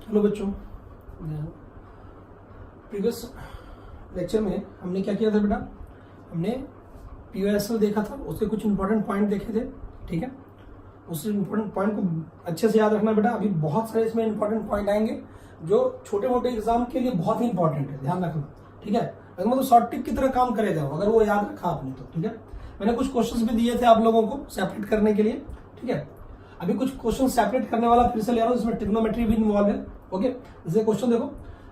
Hello बच्चों, previous lecture में हमने क्या किया था बेटा? हमने पीओएसएल देखा था, उसके कुछ इंपॉर्टेंट पॉइंट देखे थे। ठीक है, उस इंपॉर्टेंट पॉइंट को अच्छे से याद रखना बेटा। अभी बहुत सारे इसमें इंपॉर्टेंट पॉइंट आएंगे जो छोटे मोटे एग्जाम के लिए बहुत ही इंपॉर्टेंट है, ध्यान रखना। ठीक है, अगर मतलब शॉर्ट टिप की तरह काम करेगा अगर वो याद रखा आपने तो। ठीक है, मैंने कुछ क्वेश्चंस भी दिए थे आप लोगों को सेपरेट करने के लिए। ठीक है, अभी कुछ क्वेश्चन सेपरेट करने वाला फिर से ले रहा हूँ, इसमें ट्रिग्नोमेट्री भी इन्वॉल्व है। ओके, जैसे क्वेश्चन देखो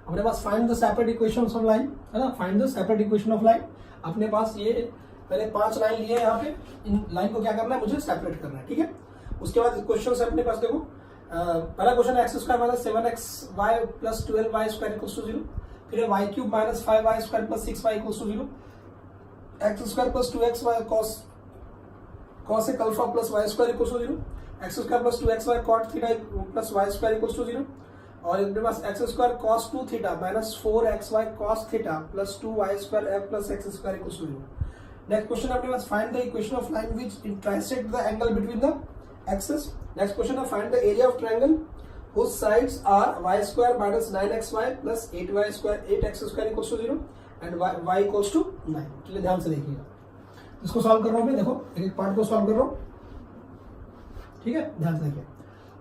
अपने पास, find the separate equation of line, है ना, find the separate equation of line. अपने पास ये पहले 5 लाइन लिए यहाँ पे, इन लाइन को क्या करना है, मुझे सेपरेट करना है। ठीक है, उसके बाद क्वेश्चन है अपने पास, देखो पहला question x square minus 7xy plus 12y square equals to 0, फिर है y cube minus 5y square plus 6y equals to 0, x square plus 2xy cos एक alpha plus Y square equals to 0, x square plus 2xy cot theta plus Y square equals to 0, और इनके पास x square cos 2 theta minus 4xy cos theta plus 2y square f plus x square equals to 0। Next question अपने पास, find the equation of line which intersect the angle between the axes. Next question है, find the area of triangle whose sides are y square minus 9xy plus 8y square 8x square equals to 0 and y equals to 9। चलिए ध्यान से देखिएगा, इसको solve कर रहा हूं मैं। देखो एक पार्ट को सॉल्व कर रहा हूं, ठीक है, ध्यान से देखिए।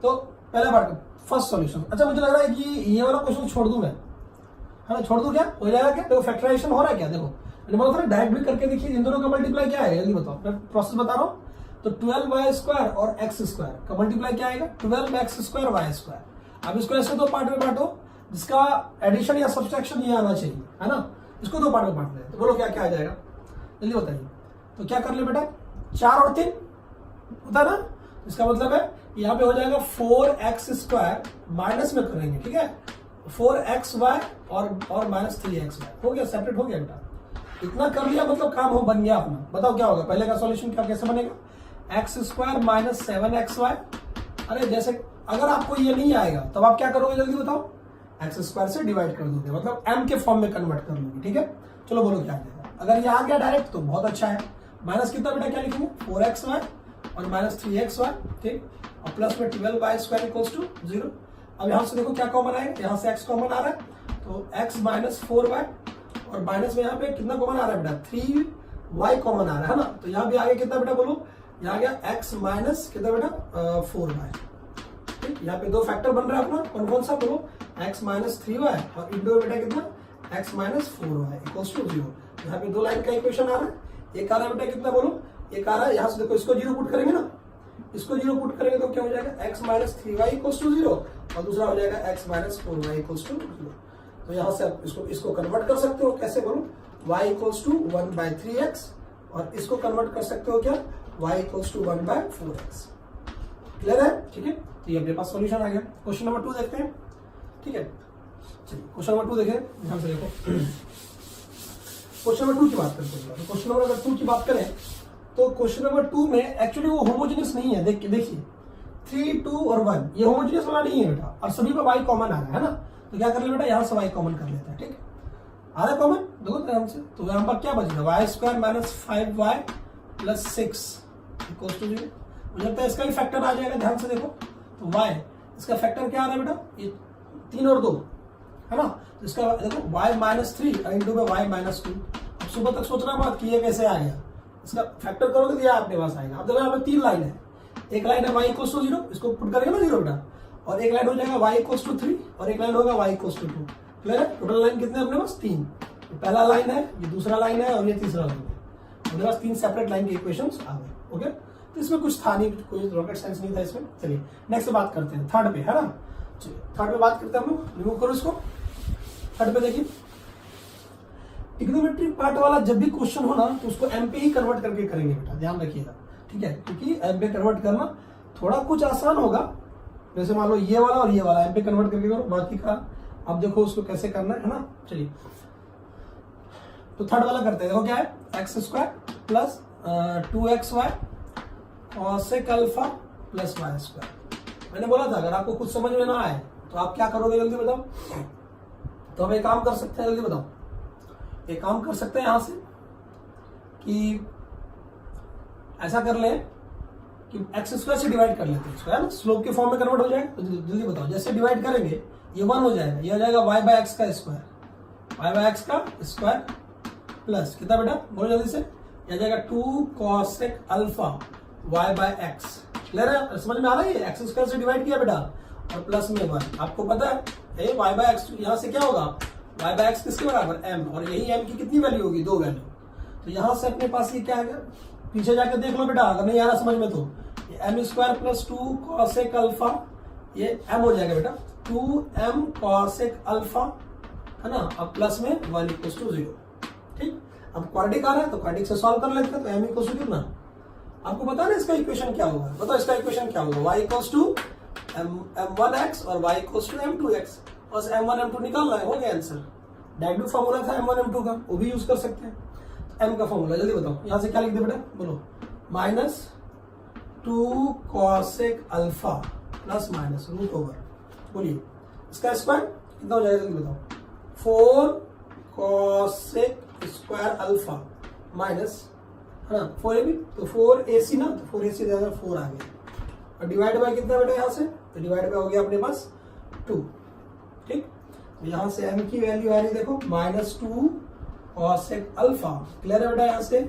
तो पहला पार्ट फर्स्ट सॉल्यूशन। अच्छा, मुझे लग रहा है कि ये वाला क्वेश्चन छोड़ दूं मैं, है ना, छोड़ दूं, क्या हो जाएगा? क्या देखो फैक्टराइजेशन हो रहा है क्या? देखो मैंने बोला था डायरेक्ट भी करके देखिए, इन दोनों का मल्टीप्लाई क्या है जल्दी बताओ, मैं प्रोसेस बता रहा हूं। तो 12y स्क्वायर और एक्स स्क्वायर का मल्टीप्लाई क्या आएगा? 12x square y square. अब इसको ऐसे दो पार्ट में बांटो जिसका एडिशन या सब्सट्रैक्शन ये आना चाहिए, है ना, इसको दो पार्ट में बांट दें। तो बोलो क्या क्या आ जाएगा, जल्दी बताइए। तो क्या कर ले बेटा, 4 और 3 होता है ना, इसका मतलब है यहाँ पे हो जाएगा 4x स्क्वायर, माइनस में करेंगे, ठीक है, 4xy और माइनस 3xy हो गया, सेपरेट हो गया बेटा। इतना कर लिया मतलब काम हो बन गया अपना। बताओ क्या होगा, पहले का सॉल्यूशन क्या कैसे बनेगा? X square minus 7xy। अरे जैसे अगर आपको ये नहीं आएगा तब आप क्या करोगे जल्दी बताओ, एक्स स्क्वायर से डिवाइड कर दोगे, मतलब m के फॉर्म में कन्वर्ट कर लोगे। ठीक है, चलो बोलो क्या आ जाएगा। अगर ये आ गया डायरेक्ट तो बहुत अच्छा है। माइनस कितना बेटा, क्या लिखेंगे, 4xy और माइनस 3xy, ठीक, और प्लस में 12y स्क्वायर इक्वल्स टू 0। अब यहां से देखो क्या कॉमन आएगा, यहां से x कॉमन आ रहा है, तो x माइनस 4y और माइनस में यहाँ पे कितना कॉमन आ रहा है बेटा, 3y कॉमन आ रहा है ना। तो यहाँ भी आगे कितना बेटा, बोलो यहाँ गया x माइनस कितना बेटा, 4y। ठीक, यहाँ पे दो फैक्टर बन रहा है अपना, कौन कौन सा, बोलो x माइनस 3y और इंटू बेटा कितना, x minus 4y equals to 0। यहाँ पे दो लाइन का इक्वेशन आ रहा है, एक आ रहा है बेटा कितना, बोलो एक आ रहा है, यहाँ से देखो इसको 0 पुट करेंगे ना, इसको 0 पुट करेंगे तो क्या हो जाएगा, x minus 3y equals to 0 और दूसरा हो जाएगा x minus 4y equals to 0। तो यहाँ से आप इसको कन्वर्ट कर सकते हो, कैसे बोलो, y इक्वल्स टू 1/3x और इसको कन्वर्ट कर सकते हो क्या, y equals to 1/4x। Clear है? ठीक है, तो ये अपने पास सॉल्यूशन आ गया। क्वेश्चन नंबर 2 देखते हैं। ठीक है, चलिए क्वेश्चन नंबर 2 देखें, ध्यान से देखो। क्वेश्चन नंबर 2 की बात करते हैं। क्वेश्चन नंबर 2 की बात करें तो क्वेश्चन नंबर 2 में एक्चुअली वो होमोजेनियस नहीं है। देखिए 3, 2 और 1 ये होमोजेनियस वाला नहीं है बेटा, और सभी पर y कॉमन आ रहा है ना। तो क्या कर ले बेटा, यहाँ से y कॉमन कर लेते हैं। ठीक, आ रहा है कॉमन, देखो ध्यान से। तो यहाँ पर क्या बचेगा, Y square minus 5y plus 6 equals to 0। मुझे लगता है इसका भी फैक्टर आ जाएगा, ध्यान से देखो। तो y इसका फैक्टर क्या आ रहा है बेटा, ये 3 और 2 है ना। तो इसका देखो y माइनस 3 इंटू में y माइनस 2। अब सुबह तक सोचना मत कि ये कैसे आ गया, इसका फैक्टर करोगे तो ये आपके पास आएगा। अब देखो यहाँ पे 3 लाइन है, एक लाइन है y इक्वल्स टू 0, इसको पुट करेंगे ना 0 बेटा, और एक लाइन हो जाएगा y इक्वल्स टू 3 और एक लाइन होगा y इक्वल्स टू 2। क्लियर है? टोटल लाइन कितने अपने पास, 3। पहला लाइन है, ये दूसरा लाइन है और ये तीसरा लाइन है। अपने पास 3 सेपरेट लाइन के इक्वेशंस आ गए। ओके, तो इसमें कुछ था नहीं, कोई रॉकेट साइंस नहीं था इसमें। चलिए नेक्स्ट बात करते हैं, थर्ड पे, है ना। चलिए थर्ड पे बात करते हैं हम लोग, रिमूव करो इसको। थर्ड पे देखिए, ट्रिग्नोमेट्री पार्ट वाला जब भी क्वेश्चन हो ना तो उसको एम पे ही कन्वर्ट करके करेंगे बेटा, ध्यान रखिएगा। ठीक है, क्योंकि एम पे कन्वर्ट करना थोड़ा कुछ आसान होगा। जैसे मान लो ये वाला और ये वाला एम पे कन्वर्ट करके करो, बाकी का अब देखो उसको कैसे करना है ना। चलिए तो थर्ड वाला करते हैं। देखो क्या है, X square plus 2xy cos alpha plus Y square. मैंने बोला था अगर आपको कुछ समझ में ना आए तो आप क्या करोगे जल्दी बताओ। तो हम एक काम कर सकते हैं, जल्दी बताओ, एक काम कर सकते हैं यहां से कि ऐसा कर लें कि एक्स स्क्वायर से डिवाइड कर लेते हैं इसको, है ना, स्लोप के फॉर्म में कन्वर्ट हो जाएगा। तो जल्दी बताओ, जैसे डिवाइड करेंगे ये 1 हो जाएगा, ये हो जाएगा y बाय एक्स का स्क्वायर, y बाय एक्स का स्क्वायर प्लस कितना बेटा, बोलो जल्दी से, ये जाएगा 2 cosec alpha y by X. Clear है, समझ में आ रहा है, एक्स स्क्वायर से डिवाइड किया बेटा और प्लस में 1। आपको पता है y बाय एक्स यहाँ से क्या होगा, y बाय एक्स किसके बराबर m, और यही m की कितनी वैल्यू होगी, 2 वैल्यू। तो यहाँ से अपने पास ये क्या है, पीछे जाकर देख लो बेटा, अगर नहीं आ रहा समझ में तो ये M square plus 2 cosec alpha, ये m हो जाएगा बेटा 2m cosec अल्फा, है ना, अब प्लस में 1 इक्वल्स टू 0। ठीक, अब क्वाड्रेटिक आ रहा है तो क्वाड्रेटिक से सॉल्व कर लेते हैं, तो m इक्वल्स टू कितना, आपको पता है ना इसका इक्वेशन क्या होगा, बताओ इसका इक्वेशन क्या होगा, y इक्वल्स टू m1x और y इक्वल्स टू m2x, बस m1 m2 निकालना है, हो गया आंसर। डायरेक्ट फार्मूला था m1 m2 का, वो भी यूज कर सकते हैं। m का फॉर्मूला जल्दी बताओ, यहां से क्या लिख दे बेटा, बोलो, minus 2 cosec alpha plus minus root over, बोलिए इसका स्क्वायर कितना हो जाएगा, जल्दी बताओ, 4 cosec स्क्वायर अल्फा माइनस, है ना, 4ab तो 4ac ना, तो 4ac ज्यादा 4 आ गया, और डिवाइड बाय कितना बेटा यहाँ से, तो डिवाइड बाय हो गया अपने पास 2। ठीक, तो यहाँ से m की वैल्यू आ रही है देखो माइनस 2 cosec अल्फा, क्लियर है बेटा, यहाँ से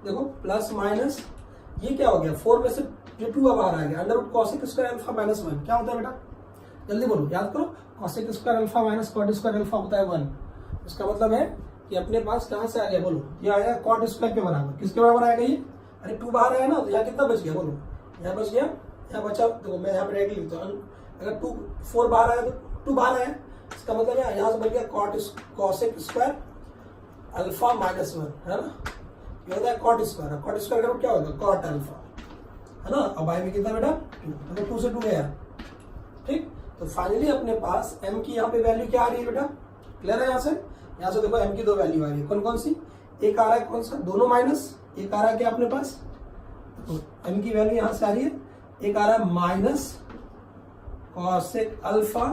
देखो प्लस माइनस, ये क्या हो गया, 4 में से जो 2 बाहर आ गया, under root cosec square alpha minus 1 क्या होता है बेटा, जल्दी बोलो, याद करो, cosec square alpha minus cot square alpha होता है 1। इसका मतलब है कि अपने पास कहां से आ गया, बोलो, ये आया cot स्क्वायर के बराबर, किसके बराबर आएगा ये, अरे 2 बाहर आया ना, तो यहाँ कितना बच गया, बोलो, यहाँ बच गया, यहाँ बचा, देखो मैं यहाँ पे डायरेक्टली लिखता हूँ, अगर 4 बाहर आया तो 2 बाहर आया, इसका मतलब है यहाँ से बच गया cosec स्क्वायर अल्फा माइनस 1, है ना, ये होता है cot स्क्वायर, cot स्क्वायर का क्या होगा, cot अल्फा, है ना, अब आई में कितना बेटा 2, मतलब 2 से 2 गया। ठीक, तो फाइनली अपने पास m की यहाँ पे वैल्यू क्या आ रही है बेटा, क्लियर है, यहाँ से देखो m की 2 वैल्यू आ रही है, कौन कौन सी, एक आ रहा है कौन सा, दोनों माइनस, एक आ रहा है क्या अपने पास, तो m की वैल्यू यहाँ से आ रही है, एक आ रहा है minus cosec alpha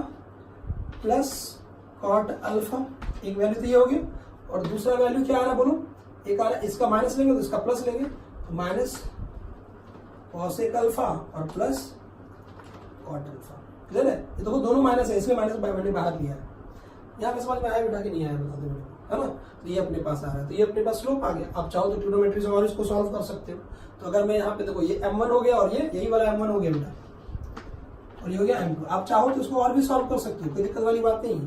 plus cot alpha, एक वैल्यू तो ये होगी, और दूसरा वैल्यू क्या आ रहा है, बोलो, एक आ रहा है, इसका माइनस लेंगे तो इसका प्लस लेंगे, तो माइनस cosec अल्फा और प्लस cot अल्फा, क्लियर है, ये देखो दोनों माइनस है, इसमें माइनस मैंने बाहर लिया है, यहाँ पे समझ में आया बेटा कि नहीं आया, बता दो मेरे को, है ना, तो ये अपने पास आ रहा है, तो ये अपने पास स्लोप आ गया। आप चाहो तो ट्रिग्नोमेट्री से और इसको सॉल्व कर सकते हो, तो अगर मैं यहाँ पे देखो ये m1 हो गया और ये यही वाला m1 हो गया बेटा, और ये हो गया m2, आप चाहो तो इसको और भी सॉल्व कर सकते हो, कोई दिक्कत वाली बात नहीं है,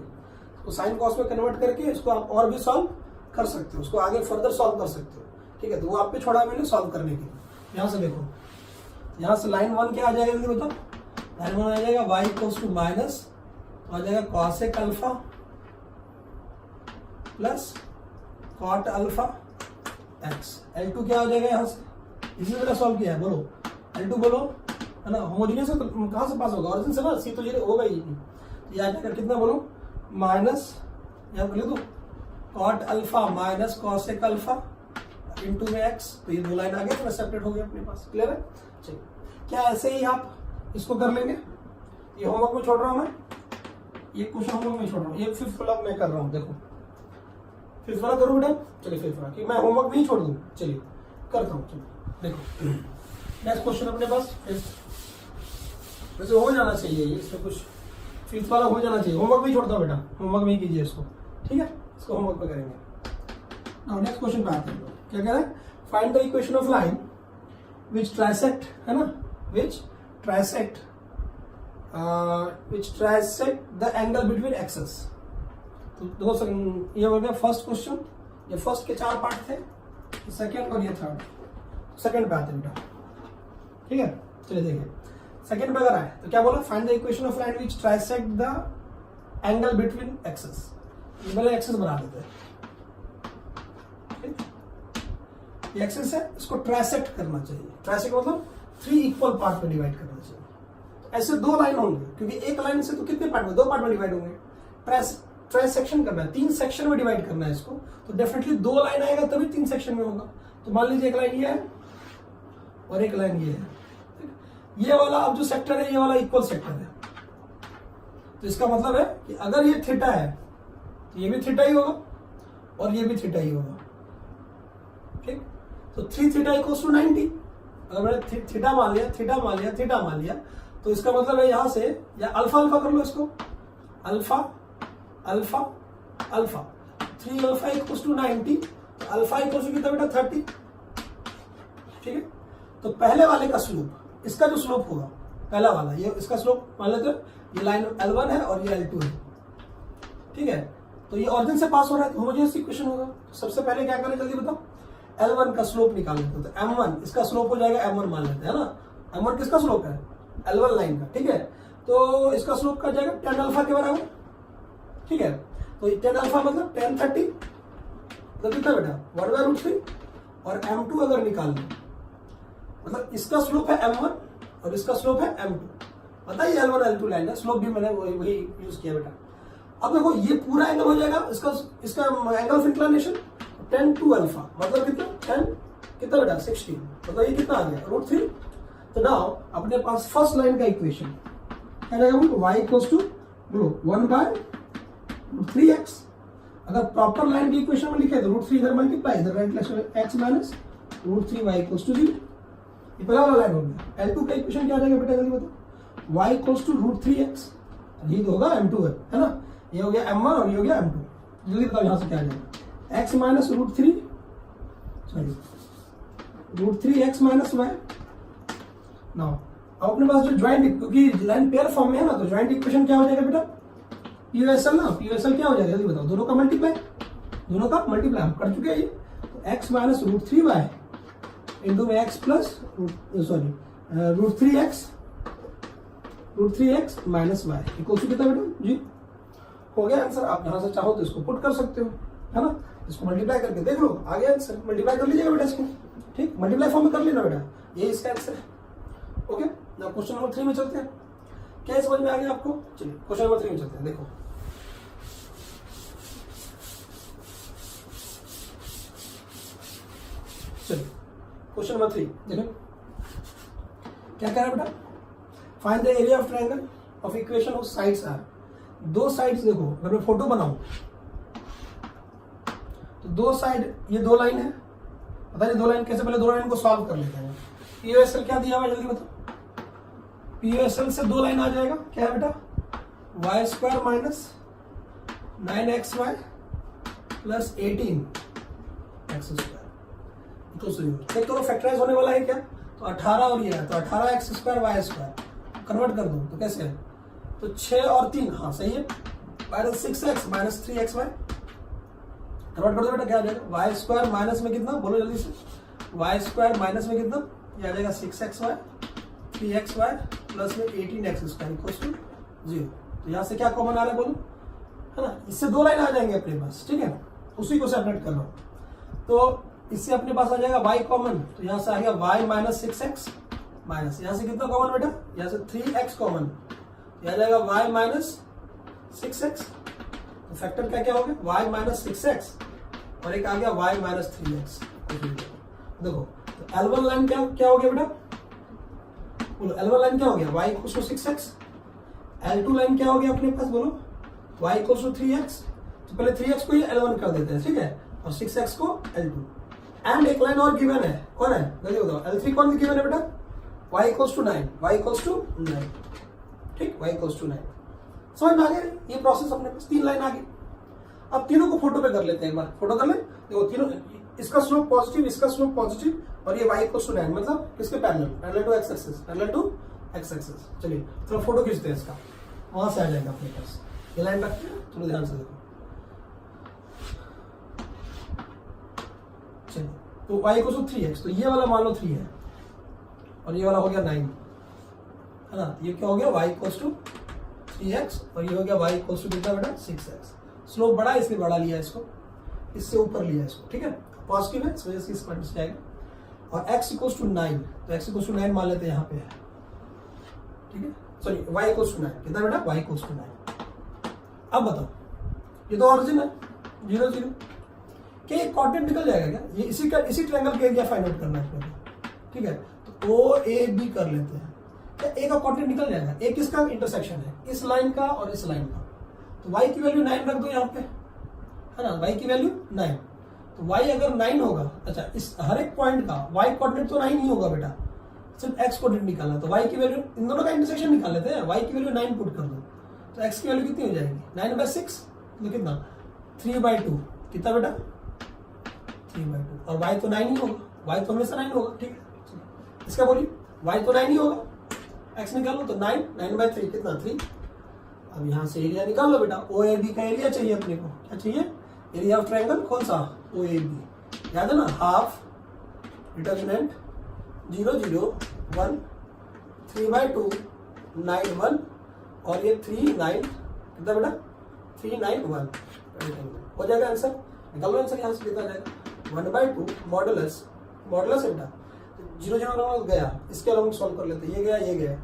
तो साइन कॉस में कन्वर्ट करके इसको आप और भी सॉल्व कर सकते हो, उसको आगे फर्दर सॉल्व कर सकते हो। ठीक है, तो वो आप पे छोड़ा मैंने सॉल्व करने के लिए। यहाँ से देखो, यहाँ से लाइन 1 क्या आ जाएगा जल्दी बताओ, लाइन 1 आ जाएगा y इक्वल्स टू माइनस, आ जाएगा cosec alpha plus cot alpha x, L2 क्या हो जाएगा यहाँ से, इसी में सॉल्व किया है, बोलो L2 बोलो, है ना, होमोजेनियस है तो कहाँ से पास होगा, ऑरिजिन से ना, सी तो ये होगा ही, ये आ जाएगा कितना, बोलो माइनस, यहाँ बोले तो cot alpha minus cosec alpha into में x, तो ये 2 लाइन आ गया, तो सेपरेट हो गया अपने पास, क्लियर है। चलिए, क्या ऐसे ही आप इसको कर लेंगे, ये होमवर्क में छोड़ रहा हूँ मैं, ये क्वेश्चन होमवर्क में छोड़ रहा हूँ, ये 5th वाला मैं कर रहा हूँ, देखो 5th वाला करूँ बेटा, चलिए 5th वाला, कि मैं होमवर्क नहीं छोड़ दूँ, चलिए करता हूँ, चलिए देखो नेक्स्ट क्वेश्चन अपने पास, वैसे हो जाना चाहिए इसमें कुछ, 5th वाला हो जाना चाहिए, होमवर्क में ही छोड़ता हूँ बेटा, होमवर्क में ही कीजिए इसको, ठीक है, इसको होमवर्क में करेंगे। नाउ नेक्स्ट क्वेश्चन पे आते हैं, क्या कह रहा है, find the equation of line which trisect, है ना, which trisect the angle between axes. तो देखो ये हो गया फर्स्ट क्वेश्चन, ये फर्स्ट के 4 पार्ट थे, सेकंड और ये थर्ड, सेकंड पे आते हैं बेटा, ठीक है, चलिए देखिए सेकंड पे अगर आए तो क्या बोला, find the equation of line which trisect the angle between axes, पहले एक्सेस बना देते हैं, ये एक्सेस है, इसको ट्राइसेक्ट करना चाहिए, ट्राइसेक्ट मतलब 3 इक्वल पार्ट में डिवाइड करना चाहिए, ऐसे 2 लाइन होंगे, क्योंकि एक लाइन से तो कितने पार्ट में, 2 पार्ट में डिवाइड होंगे, ट्राइसेक्शन करना है, 3 सेक्शन में डिवाइड करना है इसको, तो डेफिनेटली 2 लाइन आएगा तभी 3 सेक्शन में होगा। तो मान लीजिए एक लाइन ये है और एक लाइन ये है, ये वाला अब जो सेक्टर है ये वाला इक्वल सेक्टर है, तो इसका मतलब है कि अगर ये थीटा है तो ये भी थीटा ही होगा और ये भी थीटा ही होगा, ठीक, तो 3 थीटा इक्वल्स टू 90, अगर मैंने थीटा मान लिया, थीटा मान लिया, थीटा मान लिया, तो इसका मतलब है यहां से या अल्फा अल्फा कर लो इसको, alpha alpha alpha, 3 alpha equals to 90, alpha equals to कितना बेटा 30। ठीक है, तो पहले वाले का स्लोप, इसका जो स्लोप होगा पहला वाला, ये इसका स्लोप मान लेते हैं, ये लाइन L1 है और ये L2 है। ठीक है, तो ये ऑरिजिन से पास हो रहा है तो होमोजेनियस इक्वेशन होगा। तो सबसे पहले क्या करें जल्दी बताओ, L1 का स्लोप निकाल लेते हैं, तो M1 इसका स्लोप हो जाएगा, M1 मान लेते हैं ना, M1 किसका स्लोप है, L1 लाइन का। ठीक है, तो इसका स्लोप का जाएगा 10 अल्फा के बराबर। ठीक है, तो 10 अल्फा मतलब 10 30, तो कितना बेटा 1/√3, और M2 अगर निकाल लें, मतलब इसका स्लोप है M1 और इसका स्लोप है M2, बताइए L1 L2 लाइन है, स्लोप भी मैंने वही यूज किया बेटा। अब देखो ये पूरा एंगल हो जाएगा, इसका angle of inclination 10 to alpha, मतलब कितना 10 कितना बेटा 16, मतलब ये कितना आ गया √3। तो नाउ अपने पास फर्स्ट लाइन का इक्वेशन क्या रहेगा, y इक्वल्स टू बोलो 1/√3x। अगर प्रॉपर लाइन की इक्वेशन में लिखे तो √3 इधर मल्टीप्लाई, इधर right x minus √3y equals to 0। ये पहला वाला लाइन हो गया। L2 का इक्वेशन क्या आ जाएगा बेटा जल्दी बताओ, y इक्वल्स टू √3x, ये तो होगा M2 है ना, ये हो गया M1 और ये हो गया M2। जल्दी बताओ यहां से क्या आ जाएगा, x minus √3 sorry √3x minus y। Now अब अपने पास जो ज्वाइंट, क्योंकि लाइन पेयर फॉर्म में है ना, तो ज्वाइंट इक्वेशन क्या हो जाएगा बेटा, POSL ना, POSL क्या हो जाएगा जल्दी बताओ, दोनों का मल्टीप्लाई, दोनों का मल्टीप्लाई हम कर चुके हैं ये, तो x माइनस √3y इंटू में x plus sorry √3x minus y equal to कितना बेटा जी, हो गया आंसर। आप यहां से चाहो तो इसको पुट कर सकते हो, है ना, इसको मल्टीप्लाई करके देख लो, आ गया आंसर, मल्टीप्लाई कर लीजिएगा बेटा इसको। ठीक, मल्टीप्लाई फॉर्म में कर लेना बेटा, ये इसका आंसर है। ओके, ना क्वेश्चन नंबर 3 में चलते हैं, क्या समझ में आ गया आपको। चलिए क्वेश्चन नंबर 3 में चलते हैं, देखो चलिए क्वेश्चन नंबर 3 देखो क्या कह रहा है बेटा, find the area of triangle of equation of sides are. दो साइड्स देखो, अगर मैं फोटो बनाऊं तो दो साइड, ये दो लाइन है, बताइए दो लाइन कैसे, पहले दो लाइन को सॉल्व कर लेते हैं। POSL क्या दिया हुआ है जल्दी बताओ, POSL से दो लाइन आ जाएगा, क्या है बेटा y² minus 9xy plus 18x²। Check करो फैक्टराइज होने वाला है क्या, तो 18 और ये है, तो 18x² y² कन्वर्ट कर दो तो कैसे है, तो 6 और 3 हाँ सही है, minus 6x minus 3xy convert कर दो बेटा, क्या आ जाएगा y² माइनस में कितना बोलो जल्दी से, y² माइनस में कितना, ये आ जाएगा 6xy 3xy प्लस में 18x² इक्वल्स टू 0। तो यहाँ से क्या कॉमन आ रहा है बोलो, है ना, इससे दो लाइन आ जाएंगे अपने पास। ठीक है, उसी को सेपरेट कर लो, तो इससे अपने पास आ जाएगा y कॉमन, तो यहाँ से आ गया y माइनस 6x माइनस, यहाँ से कितना कॉमन बेटा, यहाँ से 3x कॉमन, यह आ जाएगा y माइनस 6x, तो फैक्टर क्या क्या हो गया y माइनस 6x और एक आ गया y माइनस 3x। देखो तो L1 लाइन क्या क्या हो गया बेटा, बोलो L1 लाइन क्या हो गया, y equals to 6x। L2 line क्या हो गया अपने पास बोलो, y इक्वल्स टू 3x, तो पहले 3x को ही L1 कर देते हैं, ठीक है, और 6x को L2। एंड एक लाइन और गिवन है, कौन है जल्दी बताओ, L3 कौन गिवन है बेटा, y equals to 9, y equals to 9, ठीक, y इक्वल्स टू 9। समझ में आ गया, ये प्रोसेस अपने पास 3 लाइन आ गई। अब तीनों को फोटो पे कर लेते हैं, एक बार फोटो कर ले, देखो तीनों, इसका स्लोप पॉजिटिव, इसका स्लोप पॉजिटिव, और ये y इक्वल्स टू 9 मतलब किसके parallel to x axis, parallel to x axis. चलिए चलो फोटो खींचते हैं इसका, वहां से आ जाएगा अपने पास, ये लाइन रखते हैं, थोड़ा ध्यान से देखो। चलिए तो y इक्वल्स टू 3x, तो ये वाला मान लो 3 है और ये वाला हो गया 9, है ना, ये क्या हो गया y इक्वल्स टू 3x और ये हो गया y इक्वल्स टू कितना बेटा 6x। स्लोप बड़ा है इसलिए बड़ा लिया इसको, इससे ऊपर लिया इसको, ठीक है, पॉजिटिव है इस वजह से इस पॉइंट से जाएगा। और x इक्वल्स टू 9, तो x इक्वल्स टू 9 मान लेते हैं यहाँ पे है, ठीक है, सॉरी y इक्वल्स टू 9 कितना बेटा y इक्वल्स टू 9। अब बताओ ये तो ऑरिजिन है 0 0, क्या ये कोऑर्डिनेट निकल जाएगा क्या, ये इसी ट्रायंगल का एरिया फाइंड आउट करना है, ठीक है, तो OAB कर लेते हैं, क्या ए का कोऑर्डिनेट निकल जाएगा, ए किसका इंटरसेक्शन है, इस लाइन का और इस लाइन का, तो y की वैल्यू 9 रख दो यहाँ पे, है ना, y की वैल्यू 9, तो y अगर 9 होगा, अच्छा इस हर एक पॉइंट का y कोऑर्डिनेट तो 9 ही होगा बेटा, सिर्फ x को निकालना है, तो y की वैल्यू इन दोनों का इंटरसेक्शन निकाल लेते हैं। y की वैल्यू 9 पुट कर दो तो x की वैल्यू कितनी हो जाएगी 9/6, तो कितना 3/2, कितना बेटा 3/2, और y तो 9 ही होगा, y तो हमेशा 9 होगा, ठीक है। इसका बोलिए y तो 9 ही होगा, x निकालो तो 9/3 कितना 3। अब यहाँ से एरिया निकाल लो बेटा, OAB का एरिया चाहिए अपने को, क्या चाहिए एरिया ऑफ ट्रायंगल, कौन सा OAB, याद है ना, हाफ डिटर्मिनेंट 0 0 1 3/2 9 1 और ये 3 9 कितना बेटा 3 9 1 हो जाएगा आंसर, निकाल लो आंसर यहाँ से कितना जाएगा 1/2 मॉडुलस है बेटा 0 0 गया, इसके अलावा सॉल्व कर लेते, ये गया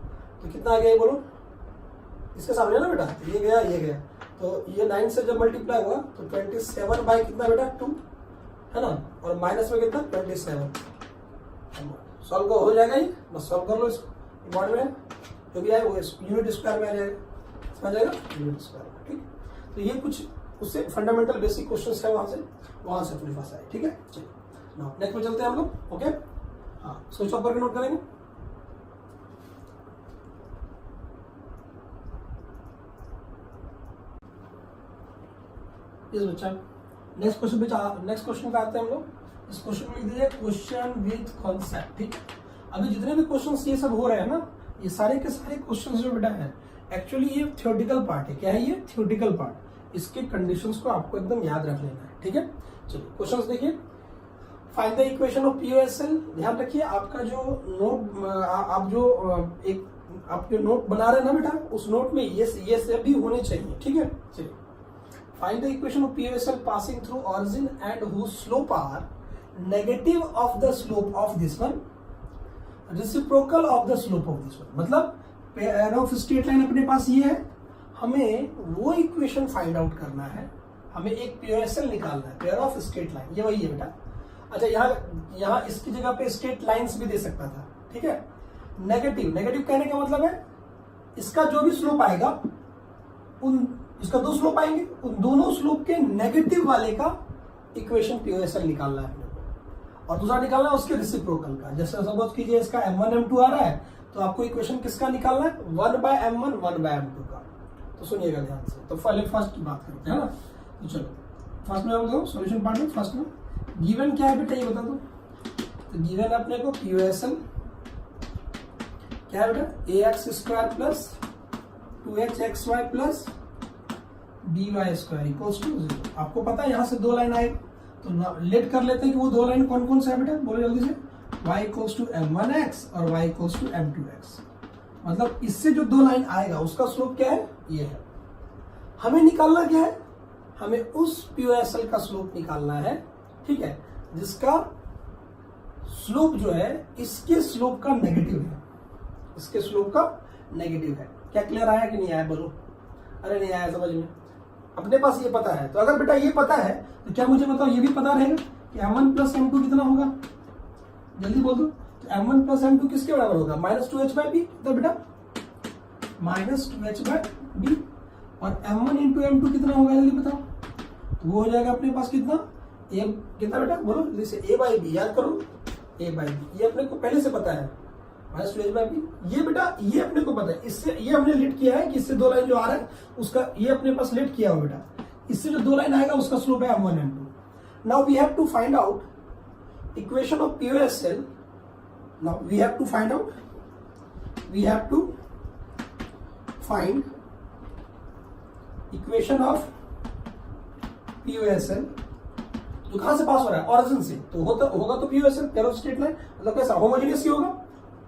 तो कितना आ गया ये बोलो, इसके सामने ना बेटा, ये गया तो ये 9 से जब मल्टीप्लाई हुआ तो 27 बाई कितना बेटा 2 है ना, और माइनस में कितना 27, सॉल्व हो जाएगा ये, बस सॉल्व कर लो इसको, मॉड में जो भी आए वो यूनिट स्क्वायर में आ जाएगा, समझ जाएगा यूनिट स्क्वायर, ठीक। तो ये कुछ उससे फंडामेंटल बेसिक क्वेश्चंस है वहां से अपने पास आए, ठीक है। चलिए नाउ नेक्स्ट में चलते हैं हम लोग, ओके। हाँ स्विच ऑफ करके नोट करेंगे। इस बच्चा नेक्स्ट क्वेश्चन पे आते हैं हम लोग। इस क्वेश्चन में लिख दीजिए क्वेश्चन विद कॉन्सेप्ट, ठीक। अभी जितने भी क्वेश्चंस ये सब हो रहे हैं ना, ये सारे के सारे क्वेश्चंस जो बेटा है एक्चुअली ये थ्योरेटिकल पार्ट है। क्या है ये थ्योरेटिकल पार्ट, इसके कंडीशंस को आपको एकदम याद रख लेना है, ठीक है। चलिए क्वेश्चंस देखिए, find the equation of POSL। ध्यान रखिए आपका जो नोट आप जो एक आपके नोट बना रहे हैं ना बेटा, उस नोट में ये सभी होने चाहिए, ठीक है। चलिए find the equation of POSL passing through origin and whose slope are negative of the slope of this one, reciprocal of the slope of this one। मतलब पेयर ऑफ स्ट्रेट लाइन अपने पास ये है, हमें वो इक्वेशन फाइंड आउट करना है, हमें एक POSL निकालना है, पेयर ऑफ स्ट्रेट लाइन, ये वही है बेटा। अच्छा यहाँ इसकी जगह पे स्ट्रेट लाइंस भी दे सकता था, ठीक है। नेगेटिव कहने का मतलब है इसका जो भी स्लोप आएगा इसका 2 स्लोप आएंगे, उन दोनों स्लोप के नेगेटिव वाले का इक्वेशन POSL निकालना है अपने को, और दूसरा निकालना है उसके रेसिप्रोकल का। जैसे सपोज कीजिए इसका M1 M2 आ रहा है, तो आपको इक्वेशन किसका निकालना है 1/M1 1/M2 का। तो सुनिएगा ध्यान से, तो पहले फर्स्ट की बात करते हैं ना। तो चलो फर्स्ट में हम लोग सॉल्यूशन पार्ट में फर्स्ट में गिवन क्या है बेटा ये बता दो। तो गिवन अपने को POSL क्या है बेटा ax² plus 2hxy plus dy² equals to 0। आपको पता है यहाँ से 2 लाइन आएगी, तो लेट कर लेते हैं कि वो 2 लाइन कौन कौन से है बेटा, बोलो जल्दी से। y इक्वल्स टू m1x और y इक्वल्स टू m2x। मतलब इससे जो 2 लाइन आएगा उसका स्लोप क्या है, ये है। हमें निकालना क्या है, हमें उस POSL का स्लोप निकालना है, ठीक है, जिसका स्लोप जो है इसके स्लोप का नेगेटिव है, इसके स्लोप का नेगेटिव है। क्या क्लियर आया कि नहीं आया बोलो, अरे नहीं आया समझ में, अपने पास ये पता है। तो अगर बेटा ये पता है तो क्या मुझे बताओ ये भी पता रहेगा कि M1 प्लस M2 कितना होगा, जल्दी बोल दो। तो M1 प्लस M2 किसके बराबर होगा -2h/b, तो बेटा -2h/b, और M1 इंटू M2 कितना होगा जल्दी बताओ, तो वो हो जाएगा अपने पास कितना कितना बेटा बोलो जल्दी से, a/b, याद करो a/b, ये अपने को पहले से पता है -2h/b। ये बेटा ये अपने को पता है, इससे ये हमने लेट किया है कि इससे 2 लाइन जो आ रहा है उसका ये अपने पास लेट किया हो बेटा, इससे जो 2 लाइन आएगा उसका स्लोप है M1 M2। Now we have to find out equation of POSL। Now we have to find equation of POSL जो कहां से पास हो रहा है, ऑरिजिन से। तो होगा तो POSL pair of straight line, मतलब कैसा होमोजेनियस ही होगा,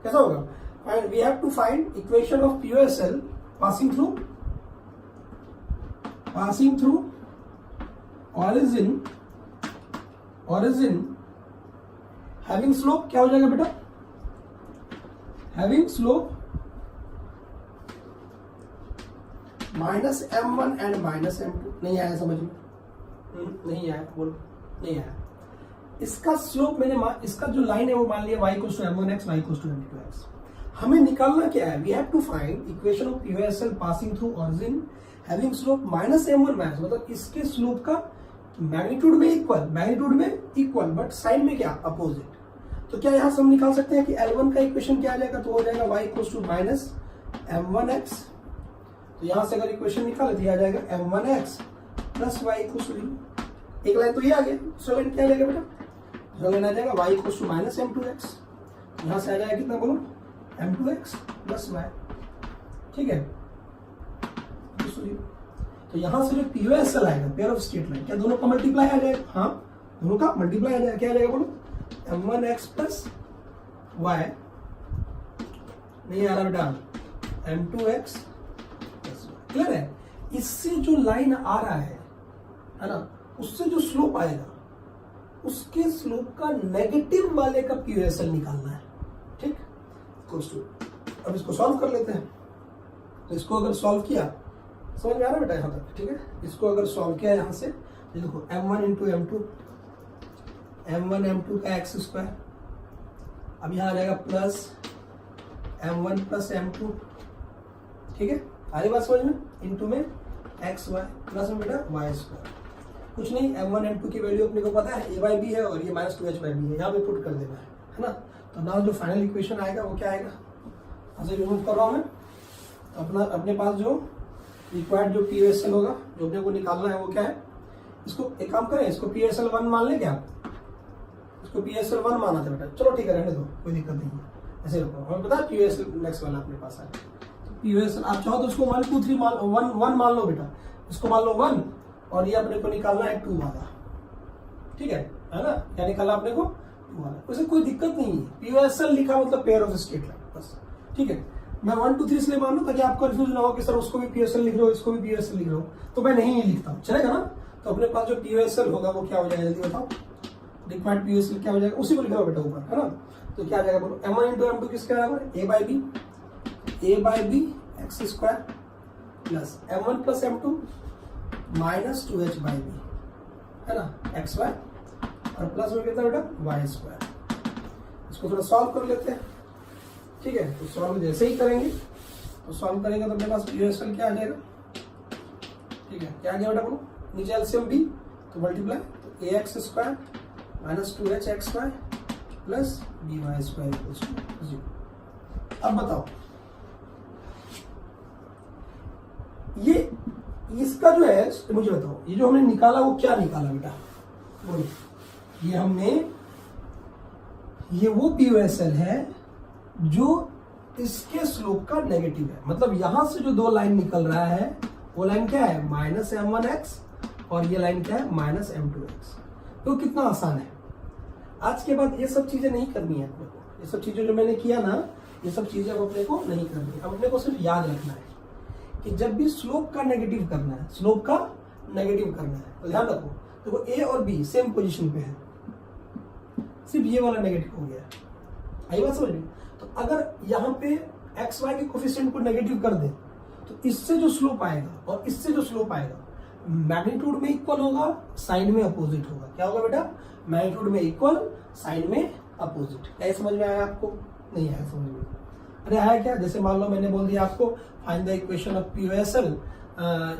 कैसा होगा। And we have to find equation of POSL passing through origin having slope, क्या हो जाएगा बेटा, having slope -M1 and -M2। नहीं आया समझ में, नहीं आया बोलो, नहीं आया। इसका स्लोप इसका जो लाइन है वो मान लिया y equals to m1x y equals to m2x। हमें निकालना क्या है, we have to find equation of POSL passing through origin having slope -m1 minus, मतलब इसके स्लोप का मैग्नीट्यूड में इक्वल बट साइन में क्या अपोजिट। तो क्या यहाँ से हम निकाल सकते हैं कि L1 का इक्वेशन क्या आ जाएगा, तो हो जाएगा y equals to minus m1x। तो यहाँ से अगर इक्वेशन निकाले तो आ जाएगा m1x plus y equals to 0। एक लाइन तो ये आ गया, दूसरा लाइन क्या आ जाएगा बेटा, दूसरा लाइन आ जाएगा y equals to minus m2x। यहाँ से आ जाएगा कितना बोलो, m2x प्लस y, ठीक है। तो यहाँ से जो POSL आएगा, पेयर ऑफ स्ट्रेट लाइन, क्या दोनों का मल्टीप्लाई आ जाएगा, हाँ दोनों का मल्टीप्लाई आ जाएगा। क्या आ जाएगा बोलो, m1x प्लस y, नहीं आ रहा बेटा, m2x प्लस y, क्लियर है। इससे जो लाइन आ रहा है ना, उससे जो स्लोप आएगा उसके स्लोप का नेगेटिव वाले का POSL निकालना है, ठीक। अब इसको सॉल्व कर लेते हैं। तो इसको अगर सॉल्व किया, समझ में आ रहा बेटा यहाँ तक, ठीक है। इसको अगर सॉल्व किया यहाँ से, देखो m1 into m2, m1 m2 का एक्स स्क्वायर, अब यहाँ आ जाएगा प्लस m1 प्लस m2, ठीक है। आगे बात समझ में, इंटू में एक्स वाई प्लस में बेटा वाई स्क्वायर। कुछ नहीं, m1 m2 की वैल्यू अपने को पता है, a बाई बी है और ये माइनस 2h बाई बी है, यहाँ पे पुट कर देना है ना। तो ना जो फाइनल इक्वेशन आएगा वो क्या आएगा, ऐसे रिमूव कर रहा हूँ मैं। तो अपने पास जो रिक्वायर्ड जो POSL होगा, जो अपने को निकालना है वो क्या है, इसको एक काम करें, इसको POSL 1 मान लें क्या, इसको POSL 1 माना था बेटा, चलो ठीक है रहने दो, कोई दिक्कत नहीं है, ऐसे रखो। हमें पता है POSL नेक्स्ट वाला अपने पास है, POSL आप चाहो तो उसको 1 2 3 1 मान लो बेटा, इसको मान लो 1 और ये अपने को निकालना है 2 वाला, ठीक है ना। क्या निकालना अपने को 2 वाला, वैसे कोई दिक्कत नहीं है। POSL लिखा मतलब पेयर ऑफ स्ट्रेट लाइन, बस ठीक है। मैं 1 2 3 इसलिए मान लूं ताकि आपको कंफ्यूज ना हो कि सर उसको भी POSL लिख रहे हो, इसको भी POSL लिख रहे हो, तो मैं नहीं लिखता हूँ, चलेगा ना। तो अपने पास जो POSL होगा वो क्या हो जाएगा, जल्दी बताओ, रिक्वायर्ड POSL क्या हो जाएगा, उसी को लिख रहा बेटा ऊपर, है ना। तो क्या आ जाएगा बोलो, m1 इंटू m2 किसके बराबर, a by b x square plus m1 plus m2 minus 2h by b, है ना, एक्स वाई, और प्लस में कितना बेटा वाई स्क्वायर। इसको थोड़ा सॉल्व कर लेते हैं, ठीक है। तो सॉल्व जैसे ही करेंगे, तो सॉल्व करेंगे तो अपने पास POSL क्या आ जाएगा, ठीक है। क्या आ गया बेटा बोलो, नीचे एलसीएम b तो मल्टीप्लाई, तो ax square minus 2h x y plus b y square equals to 0। अब बताओ ये इसका जो है, मुझे बताओ ये जो हमने निकाला वो क्या निकाला बेटा, बोलो। ये हमने, ये वो POSL है जो इसके स्लोप का नेगेटिव है, मतलब यहां से जो दो लाइन निकल रहा है वो लाइन क्या है, माइनस m1x, और ये लाइन क्या है, माइनस m2x। तो कितना आसान है। आज के बाद ये सब चीजें नहीं करनी है अपने को, ये सब चीजें जो मैंने किया ना, ये सब चीजें अब अपने को नहीं करनी है। अब अपने को सिर्फ याद रखना है कि जब भी स्लोप का नेगेटिव करना है, स्लोप का नेगेटिव करना है, तो ध्यान रखो, देखो A और B सेम पोजीशन पे है, सिर्फ ये वाला नेगेटिव हो गया है, आई बात समझ में। तो अगर यहाँ पे एक्स वाई के कोफिशिएंट को नेगेटिव कर दे, तो इससे जो स्लोप आएगा और इससे जो स्लोप आएगा, मैग्नीट्यूड में इक्वल होगा, साइन में अपोजिट होगा। क्या होगा बेटा, मैग्नीट्यूड में इक्वल, साइन में अपोजिट। क्या समझ में आया आपको, नहीं आया समझ में, अरे आया क्या। जैसे मान लो मैंने बोल दिया आपको find the equation of POSL,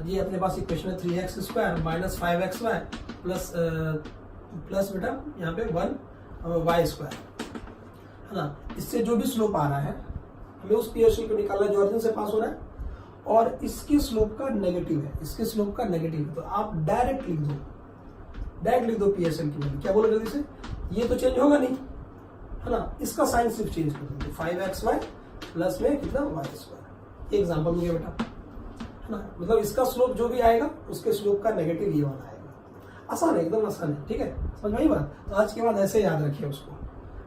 ये अपने पास इक्वेशन है 3x square minus 5xy plus बेटा यहाँ पे 1y स्क्वायर, है ना। इससे जो भी स्लोप आ रहा है हमें उस POSL को निकालना है जो ऑरिजिन से पास हो रहा है, और इसके स्लोप का नेगेटिव है, इसके स्लोप का नेगेटिव है, तो आप डायरेक्ट लिख दो POSL की वैल्यू। क्या बोलो जल्दी से, ये तो चेंज होगा नहीं, है ना, इसका साइन सिर्फ चेंज कर दो, 5xy प्लस में कितना y स्क्वायर। ये एग्जाम्पल हो गया बेटा, है ना। मतलब इसका स्लोप जो भी आएगा उसके स्लोप का नेगेटिव ये वाला आएगा। आसान है, एकदम आसान है, ठीक है, समझ में आई बात। तो आज के बाद ऐसे याद रखिए उसको,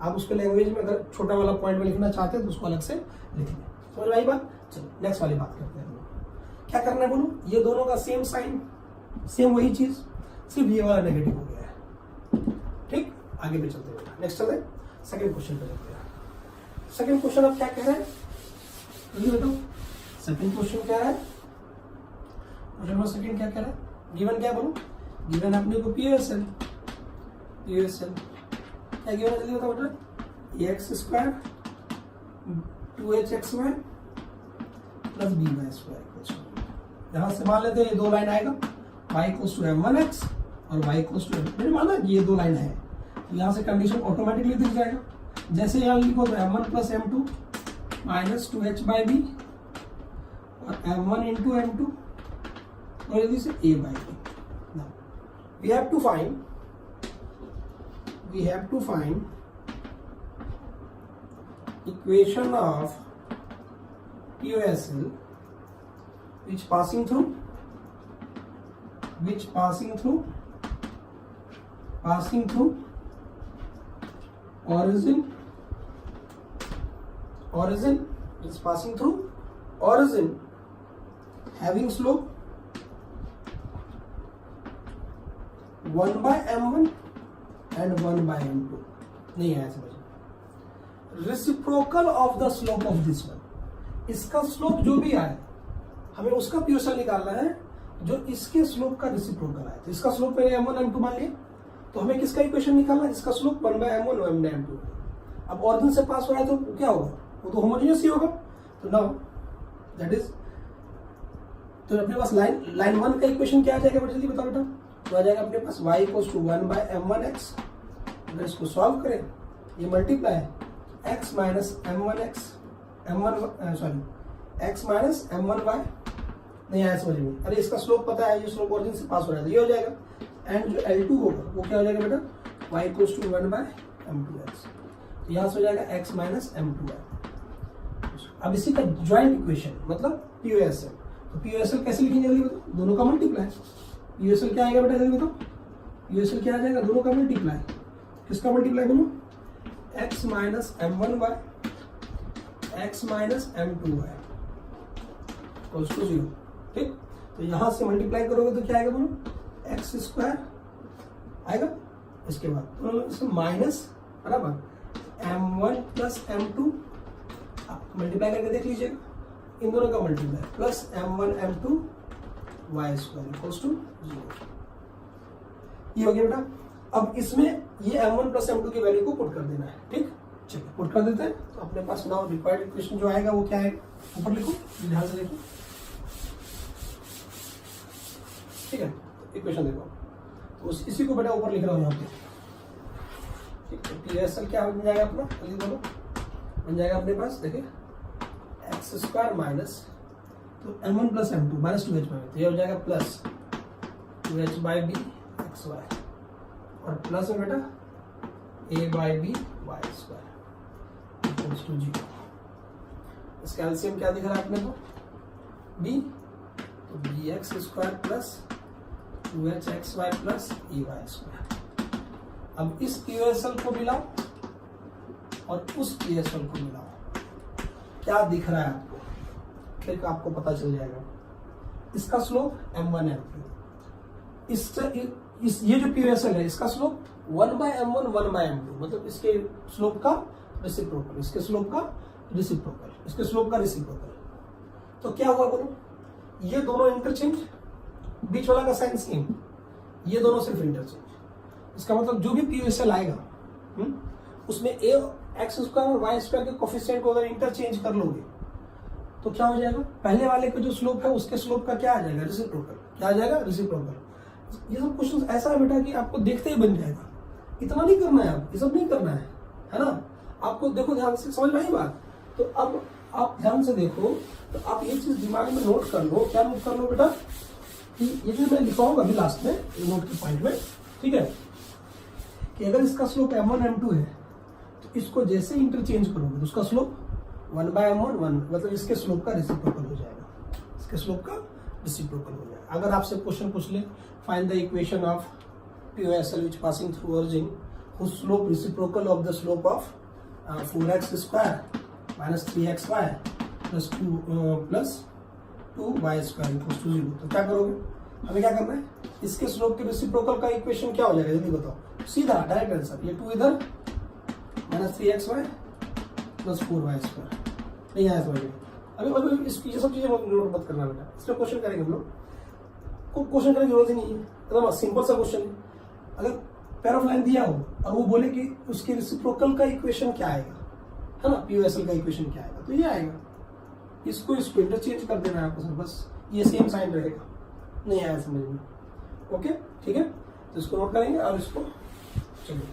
आप उसके लैंग्वेज में अगर छोटा वाला पॉइंट में लिखना चाहते हैं तो उसको अलग से लिखिए, समझ में आई बात। चलो नेक्स्ट वाली बात करते हैं। क्या करना है बोलो, ये दोनों का सेम साइन, सेम वही चीज, सिर्फ ये वाला नेगेटिव हो गया है, ठीक। आगे भी चलते हैं, नेक्स्ट चलते हैं सेकंड क्वेश्चन पे देखते हैं। सेकंड क्वेश्चन अब क्या कह रहा है, ये बताओ। सेकंड क्वेश्चन क्या है, क्वेश्चन नंबर सेकंड क्या कह रहा है, गिवन क्या बोलो, गिवन अपने को POSL क्या गिवन है, जल्दी बताओ बेटा, ax square 2hxy plus by square. यहां से मान लेते हैं ये दो लाइन आएगा, y इक्वल्स टू m1x और y इक्वल्स टू, मैंने माना ये दो लाइन है, तो यहाँ से कंडीशन ऑटोमेटिकली दिख जाएगा। जैसे यहाँ लिखो तो m1 plus m2 minus 2h/b और m1 इंटू m2 और जल्दी से a/b. Now we have to find equation of POSL which passing through origin is passing through origin having slope 1/m1 and 1/m2. नहीं आया समझ. Reciprocal of the slope of this one, इसका slope जो भी आए हमें उसका POSL निकालना है जो इसके स्लोप का रेसिप्रोकल आए. तो इसका स्लोप मैंने m1 m2 मान लिया, तो हमें किसका इक्वेशन निकालना है, इसका स्लोप 1/m1 और 1/m2. अब ऑरिजिन से पास हो रहा है तो क्या होगा, वो तो होमोजेनियस ही होगा. तो नाउ दैट इज, तो अपने पास लाइन 1 का इक्वेशन क्या आ जाएगा बेटा, जल्दी बताओ बेटा. तो आ जाएगा अपने पास y = 1/m1x. अगर इसको सॉल्व करें ये multiply x minus m1x x minus m1y. नहीं आया समझ में. अरे इसका स्लोप पता है, ये स्लोप ओरिजिन से पास हो रहा है, ये हो जाएगा. एंड जो L2 होगा वो क्या हो जाएगा बेटा, y = 1/m2x. तो यहाँ से हो जाएगा x माइनस m2y. अब इसी का ज्वाइंट इक्वेशन मतलब POSL. तो POSL कैसे लिखेंगे जल्दी बताओ, दोनों का मल्टीप्लाई. POSL क्या आएगा बेटा जल्दी बताओ, POSL क्या आ जाएगा, दोनों का मल्टीप्लाई. किसका मल्टीप्लाई बोलो, x minus m1y x minus m2y equals to 0. ठीक, तो यहां से मल्टीप्लाई करोगे तो क्या आएगा बोलो, x² आएगा. इसके बाद माइनस बराबर m1 प्लस m2 मल्टीप्लाई करके देख लीजिएगा, इन दोनों का multiply plus m1 m2 y² equals to 0. ये हो गया बेटा. अब इसमें ये m1 प्लस m2 की वैल्यू को पुट कर देना है. ठीक, चलिए पुट कर देते हैं. तो अपने पास नाउ रिक्वायर्ड इक्वेशन जो आएगा वो क्या आएगा, ऊपर लिखो, ध्यान से देखो. ठीक है, इक्वेशन देखो, तो इसी को बेटा ऊपर लिख रहा हूँ यहाँ पे. ठीक है, POSL क्या बन जाएगा अपना, जल्दी बोलो, बन जाएगा अपने पास देखिए x² माइनस, तो m1 plus m2 minus 2h/b, तो ये हो जाएगा प्लस 2h/b xy और प्लस है बेटा a/b y² इक्वल्स टू 0. इसका एलसीएम क्या दिख रहा है अपने को, b, तो bx² plus 2hxy plus ay². अब इस POSL को मिलाओ और उस POSL को मिलाओ, क्या दिख रहा है आपको, फिर आपको पता चल जाएगा. इसका स्लोप m1 m2, ये जो POSL है इसका स्लोप 1/m1 1/m2 मतलब इसके स्लोप का रेसिप्रोकल, इसके स्लोप का रेसिप्रोकल, इसके स्लोप का रेसिप्रोकल. तो क्या हुआ बोलो, ये दोनों इंटरचेंज, बीच वाला का साइन सेम, ये दोनों सिर्फ इंटरचेंज. इसका मतलब जो भी POSL आएगा उसमें x² और y² के कोफिशिएंट को अगर इंटरचेंज कर लोगे तो क्या हो जाएगा, पहले वाले का जो स्लोप है उसके स्लोप का क्या आ जाएगा, रेसिप्रोकल. क्या आ जाएगा, रेसिप्रोकल. ये सब क्वेश्चन ऐसा है बेटा कि आपको देखते ही बन जाएगा, इतना नहीं करना है, आप ये सब नहीं करना है ना. आपको देखो ध्यान से, समझ में आई बात. तो अब आप ध्यान से देखो, तो आप ये चीज दिमाग में नोट कर लो. क्या नोट कर लो बेटा, कि ये जो मैं लिखाऊंगा अभी लास्ट में नोट के पॉइंट में, ठीक है, कि अगर इसका स्लोप m1 m2 है तो इसको जैसे इंटरचेंज करोगे तो उसका स्लोप 1/m1 1 मतलब इसके स्लोप का रेसिप्रोकल हो जाएगा, इसके स्लोप का रेसिप्रोकल हो जाएगा. अगर आपसे क्वेश्चन पूछ ले, find the equation of POSL which passing through origin whose slope reciprocal of the slope of 4x² minus 3xy plus 2y² equals to 0. तो क्या करोगे, हमें क्या करना है, इसके स्लोप के रेसिप्रोकल का इक्वेशन क्या हो जाएगा जल्दी बताओ, सीधा डायरेक्ट आंसर. ये 2 इधर माइनस 3xy प्लस 4y². नहीं आया समझ में. अभी ये सब चीजें नोट मत करना बेटा, इसमें क्वेश्चन करेंगे हम लोग, को क्वेश्चन करने की जरूरत ही नहीं है, एकदम सिंपल सा क्वेश्चन है. अगर पेयर ऑफ लाइन दिया हो और वो बोले कि उसके रेसिप्रोकल का इक्वेशन क्या आएगा, है ना, POSL का इक्वेशन क्या आएगा, तो ये आएगा. इसको इंटरचेंज कर देना है आपको, बस ये सेम साइन रहेगा. नहीं आया समझ में, ओके ठीक है. तो इसको नोट करेंगे और इसको चलिए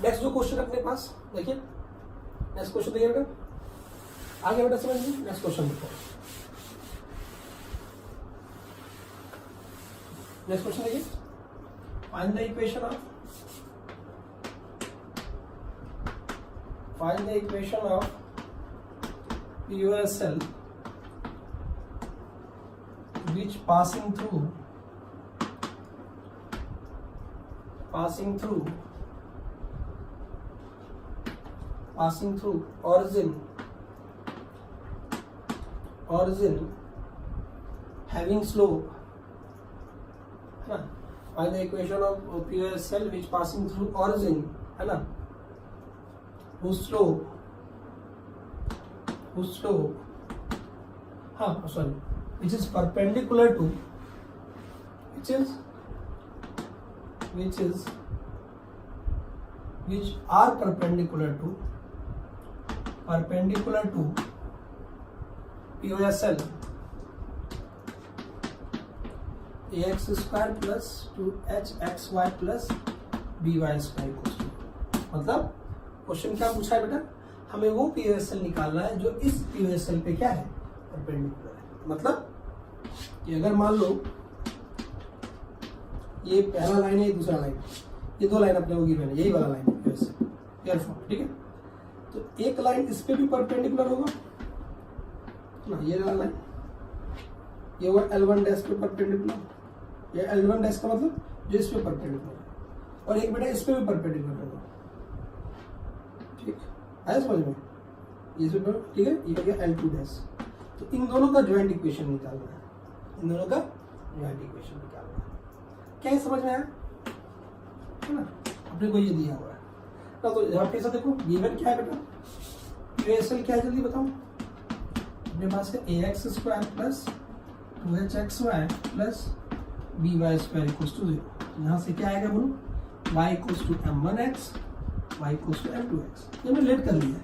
नेक्स्ट जो क्वेश्चन अपने पास देखिए, नेक्स्ट क्वेश्चन देखिए बेटा, आगे बेटा समझिए। नेक्स्ट क्वेश्चन देखो, नेक्स्ट क्वेश्चन देखिए, find the equation of POSL which passing through origin having slope, है ना। Find the equation of POSL which passing through origin, है ना, whose slope, which is perpendicular to, which are perpendicular to POSL ax square plus 2hxy plus by square equals to, मतलब question क्या पूछा है बेटा, हमें वो POSL निकालना है जो इस POSL पे क्या है, परपेंडिकुलर है। मतलब कि अगर मान लो ये पहला लाइन है, ये दूसरा लाइन, ये दो लाइन अपने होगी मैंने, यही वाला लाइन है POSL, ठीक है। तो एक लाइन इस पे भी परपेंडिकुलर होगा ना, ये वाला लाइन, ये हुआ L1 डैश पे परपेंडिकुलर, ये L1 डैश का मतलब जो इस पे परपेंडिकुलर है, और एक बेटा इस पे भी परपेंडिकुलर होगा, ठीक है समझ में, ये ठीक है। ये हो गया L2 डैश। तो इन दोनों का ज्वाइंट इक्वेशन निकालना है, क्या ये समझ में आया, है ना। अपने को ये दिया हुआ है ना, तो यहाँ पे देखो गिवन क्या है बेटा, POSL क्या है जल्दी बताओ, अपने पास है ax square plus 2hxy plus by square equals to 0। यहाँ से क्या आएगा बोलो, y equals to m1x, y equals to m2x। ये हमने लेट कर लिया है,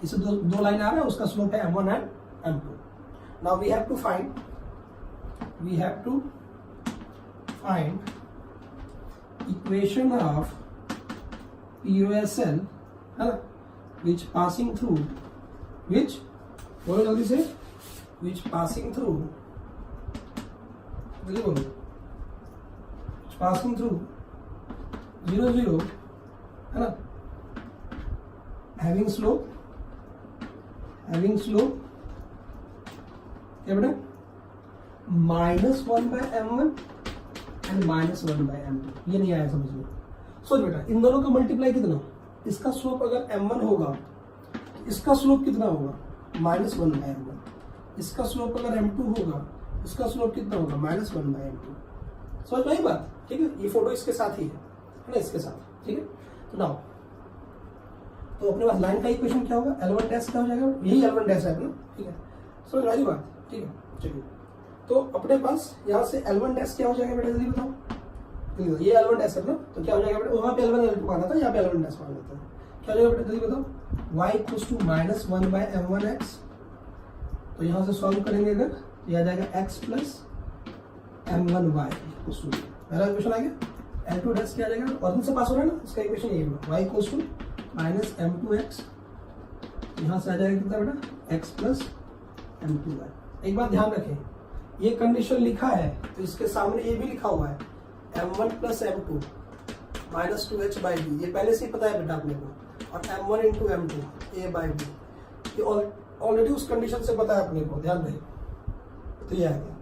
इसे दो लाइन आ रहा है, उसका स्लोप है m1 and m2। Now we have to find equation of POSL, है ना, which passing through, बोलो जल्दी से, which passing through 0 0, है ना, having slope क्या बेटा, -1/m1 एंड -1/m2। ये नहीं आया समझ में। सोच बेटा, इन दोनों का मल्टीप्लाई कितना, इसका स्लोप अगर m1 होगा, इसका स्लोप कितना होगा, -1/m1। इसका स्लोप अगर m2 होगा, इसका स्लोप कितना होगा, -1/m2। समझ में आई बात, ठीक है। ये फोटो इसके साथ ही है ना, इसके साथ, ठीक है। तो नाउ तो अपने पास लाइन का इक्वेशन क्या होगा, L1 डैश क्या हो जाएगा, यही L1 डैश है ना, ठीक है। समझ में आई बात, ठीक है। चलिए, तो अपने पास यहाँ से L1 डैश क्या हो जाएगा बेटा, जल्दी बताओ। ये L1 डैश है ना, तो क्या हो जाएगा बेटा, वहाँ पे L1 L2 माना था, यहाँ पे L1 डैश माना था, क्या हो जाएगा बेटा जल्दी बताओ, y इक्वल्स टू -1/m1x। तो यहाँ से सॉल्व करेंगे अगर, ये आ जाएगा x plus m1y equals to, पहला इक्वेशन आ गया। L2 डैश क्या आ जाएगा, और इनसे पास हो रहा है ना, इसका इक्वेशन यही होगा, y इक्वल्स टू -m2x। यहाँ से आ जाएगा कितना बेटा, x प्लस m2y। एक बात ध्यान रखें, ये कंडीशन लिखा है तो इसके सामने ये भी लिखा हुआ है m1 प्लस m2 -2h/b। ये पहले से ही पता है बेटा अपने को, और m1 इंटू m2 a/b, ये ऑलरेडी उस कंडीशन से पता है अपने को, ध्यान रहे। तो ये आ गया।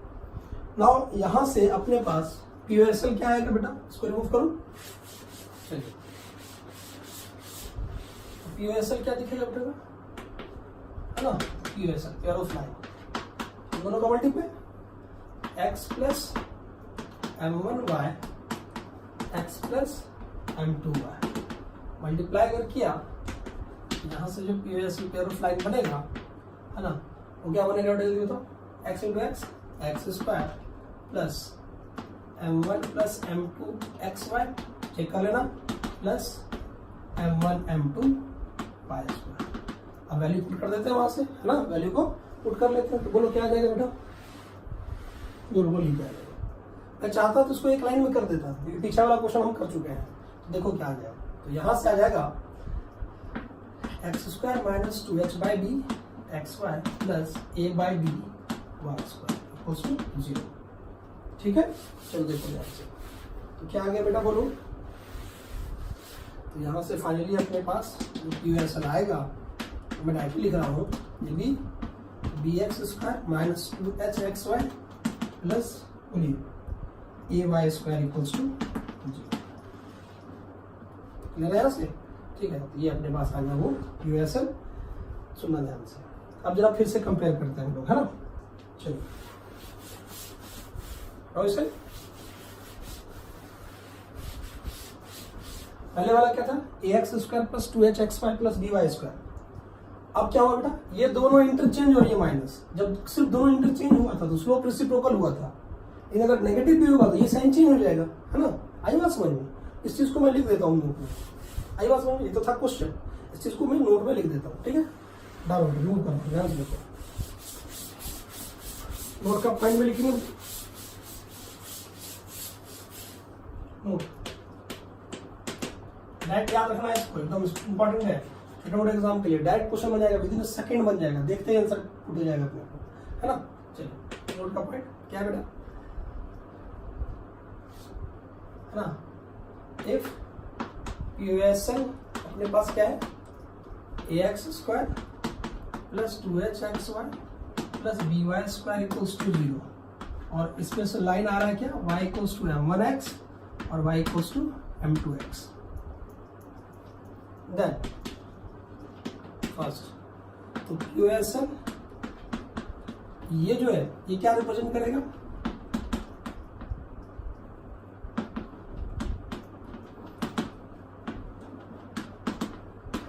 नाउ यहाँ से अपने पास POSL क्या आएगा बेटा, इसको रिमूव करो। चलिए, POSL क्या दिखेगा बेटा, है ना, POSL पेयर ऑफ लाइन, दोनों का multiply x plus m1y x plus m2y multiply अगर किया, यहाँ से जो POSL पेयर ऑफ लाइन बनेगा, है ना, वो क्या बनेगा जल्दी बताओ, x into x square plus m1 plus m2 xy, check कर लेना, plus m1 m2 y square. अब वैल्यू पुट कर देते हैं वहां से, है ना, वैल्यू को पुट कर लेते हैं। तो बोलो क्या आ जाएगा बेटा, बोलो क्या आ जाएगा। मैं चाहता तो इसको एक लाइन में कर देता, क्योंकि पीछा वाला क्वेश्चन हम कर चुके हैं। तो देखो क्या आ जाएगा, तो यहां से आ जाएगा x square minus 2h by b x y plus a by b y square equals to 0। ठीक है, चलो देखो ध्यान से। तो क्या आ गया बेटा बोलो। तो यहाँ से फाइनली अपने पास यूएसएल आएगा, मैं डायरेक्टली लिख रहा हूँ ये भी b x square minus 2h x y plus बोलिए a y square equals to 0। Clear है यहाँ से? ठीक है, तो ये अपने पास आ गया वो यूएसएल। सुनना ध्यान से। अब जरा फिर से कंपेयर करते हैं हम लोग, है ना। चलिए और इसे पहले वाला क्या था, a x square plus 2h x y plus d y square. अब क्या हुआ बेटा, ये दोनों इंटरचेंज और ये माइनस, जब सिर्फ दोनों इंटरचेंज हुआ था तो स्लोप रेसिप्रोकल हुआ था, लेकिन अगर नेगेटिव भी होगा तो ये साइन चेंज हो जाएगा, है ना। आई बात समझ में? इस चीज को मैं लिख देता हूँ नोट में। आई बात समझ में? ये तो था क्वेश्चन, इस चीज को मैं नोट में लिख देता हूँ। ठीक है, डालो रिमूव करो, ध्यान से देखो। नोट का पॉइंट में लिखेंगे नोट, डायरेक्ट याद रखना है इसको, एकदम इंपॉर्टेंट है। छोटे मोटे एग्जाम के लिए डायरेक्ट क्वेश्चन बन जाएगा, विद इन सेकंड बन जाएगा, देखते ही आंसर फुट जाएगा अपने को, है ना। चलिए नोट का पॉइंट क्या है बेटा, है ना। इफ यूएसएल अपने पास क्या है, a x square plus 2h x y plus b y square equals to 0, और इसमें से लाइन आ रहा है क्या, y इक्वल्स टू m1x और y equals to m2x। Then first तो यूएसएल ये जो है ये क्या रिप्रेजेंट करेगा,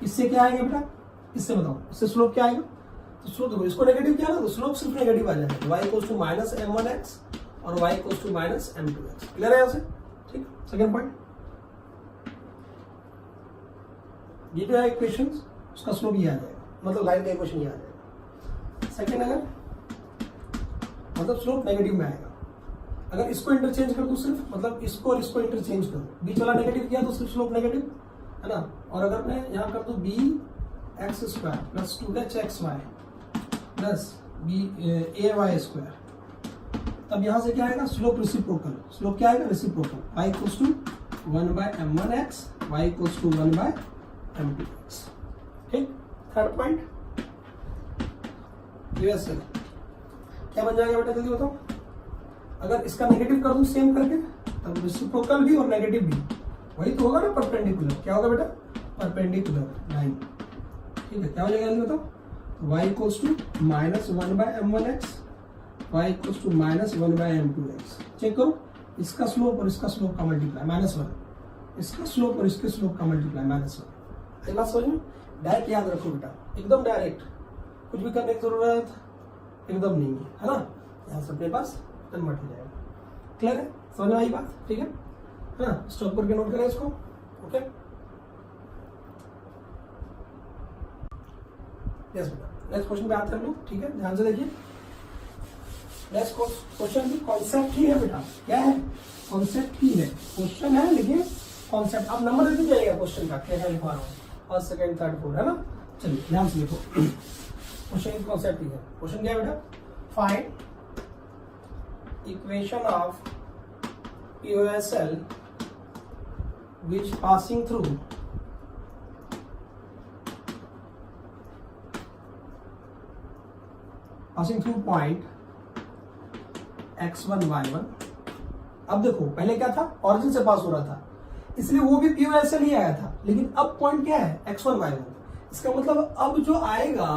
इससे क्या आएगा बेटा, इससे बताओ, इससे स्लोप क्या आएगा। तो स्लोप देखो, इसको नेगेटिव किया ना तो स्लोप सिर्फ नेगेटिव आ जाएगा, y equals to minus m1x और y equals to minus m2x। Clear है यहाँ से? ठीक, सेकेंड पॉइंट, ये जो है इक्वेशन उसका स्लोप ये आ जाएगा, मतलब लाइन का इक्वेशन ये आ जाएगा। सेकेंड, अगर मतलब स्लोप नेगेटिव में आएगा, अगर इसको इंटरचेंज कर दो सिर्फ, मतलब इसको और इसको इंटरचेंज कर दो, बीच वाला नेगेटिव किया तो सिर्फ स्लोप नेगेटिव, है ना। और अगर मैं यहाँ कर दू b x square plus 2h x y plus b a y square, तब यहाँ से क्या आएगा, स्लोप रेसिप्रोकल। स्लोप क्या आएगा, reciprocal, y equals to 1 by m1x, y equals to 1 by m2x। ठीक, थर्ड पॉइंट यूएसएल क्या बन जाएगा बेटा, जल्दी बताओ। अगर इसका नेगेटिव कर दूं सेम करके, तब रेसिप्रोकल भी और नेगेटिव भी वही तो होगा ना, परपेंडिकुलर। क्या होगा बेटा, परपेंडिकुलर लाइन। ठीक है, क्या हो जाएगा जल्दी बताओ। y equals to minus 1 by m1x, y equals to minus 1 by m2x। Check करो, इसका स्लोप और इसका स्लोप का मल्टीप्लाई -1, इसका स्लोप और इसके स्लोप का मल्टीप्लाई -1। बात समझ में? डायरेक्ट याद रखो बेटा, एकदम डायरेक्ट, कुछ भी करने की जरूरत एकदम नहीं है ना। यहाँ से अपने पास कन्वर्ट हो जाएगा। क्लियर है, समझ में आई बात? ठीक है ना, स्टॉप करके नोट करें इसको। ओके, यस बेटा, नेक्स्ट क्वेश्चन पे आते हैं हम लोग। ठीक है, ध्यान से देखिए। नेक्स्ट क्वेश्चन भी कॉन्सेप्ट ही है बेटा, क्या है, कॉन्सेप्ट ही है। क्वेश्चन है लेकिन कॉन्सेप्ट, आप नंबर देते जाइएगा क्वेश्चन का, क्या है लिखवा रहा हूँ, फर्स्ट सेकंड थर्ड फोर्थ, है ना। चलिए ध्यान से देखो, क्वेश्चन की कॉन्सेप्ट ही है। क्वेश्चन क्या है बेटा, find equation of USL which passing through point x1 y1। अब देखो, पहले क्या था, ऑरिजिन से पास हो रहा था, इसलिए वो भी पीयूएसएल ही आया था, लेकिन अब पॉइंट क्या है, x1 y1। इसका मतलब अब जो आएगा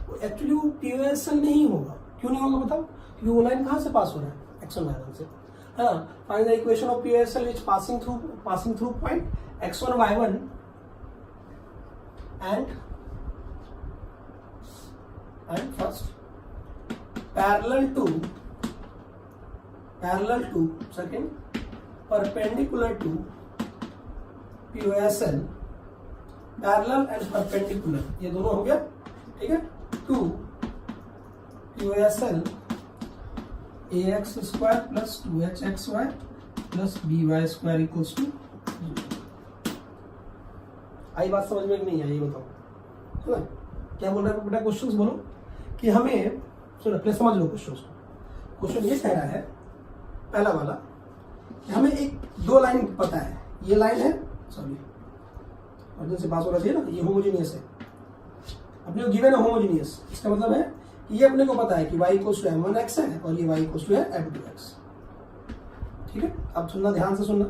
वो एक्चुअली वो पीयूएसएल नहीं होगा। क्यों नहीं होगा बताओ, क्योंकि वो लाइन कहां से पास हो रहा है, x1 y1 से, है ना। Find the equation of PUSL which passing through point x1 y1 and first parallel to second perpendicular to POSL, parallel and perpendicular, ये दोनों हो गया। ठीक है, to POSL ax square plus 2hxy plus by square equals to. आई बात समझ में नहीं आई, बताओ, है ना। क्या बोल रहा है बेटा क्वेश्चन बोलो कि हमें, चलो पहले समझ लो क्वेश्चन को। क्वेश्चन ये कह रहा है पहला वाला कि हमें एक दो लाइन पता है, ये लाइन है, सॉरी ऑरिजिन से पास होना चाहिए ना, ये होमोजीनियस है, अपने को गिवन है होमोजीनियस। इसका मतलब है कि ये अपने को पता है कि y इक्वल्स टू m1x है और ये y इक्वल्स टू है m2x। ठीक है, अब सुनना, ध्यान से सुनना,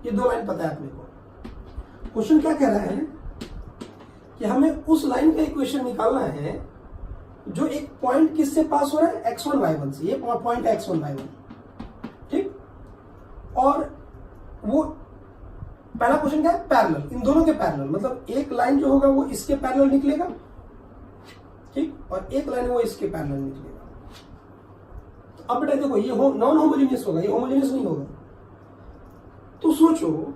ये दो लाइन पता है अपने को। क्वेश्चन क्या कह रहा है कि हमें उस लाइन का इक्वेशन निकालना है जो एक पॉइंट किससे पास हो रहा है, x1 y1 से। ये पॉइंट है x1 y1, ठीक। और वो पहला क्वेश्चन क्या है, पैरेलल, इन दोनों के पैरेलल, मतलब एक लाइन जो होगा वो इसके पैरेलल निकलेगा, ठीक, और एक लाइन वो इसके पैरेलल निकलेगा। तो अब बेटा देखो, ये नॉन होमोजेनियस होगा, ये होमोजेनियस नहीं होगा। तो सोचो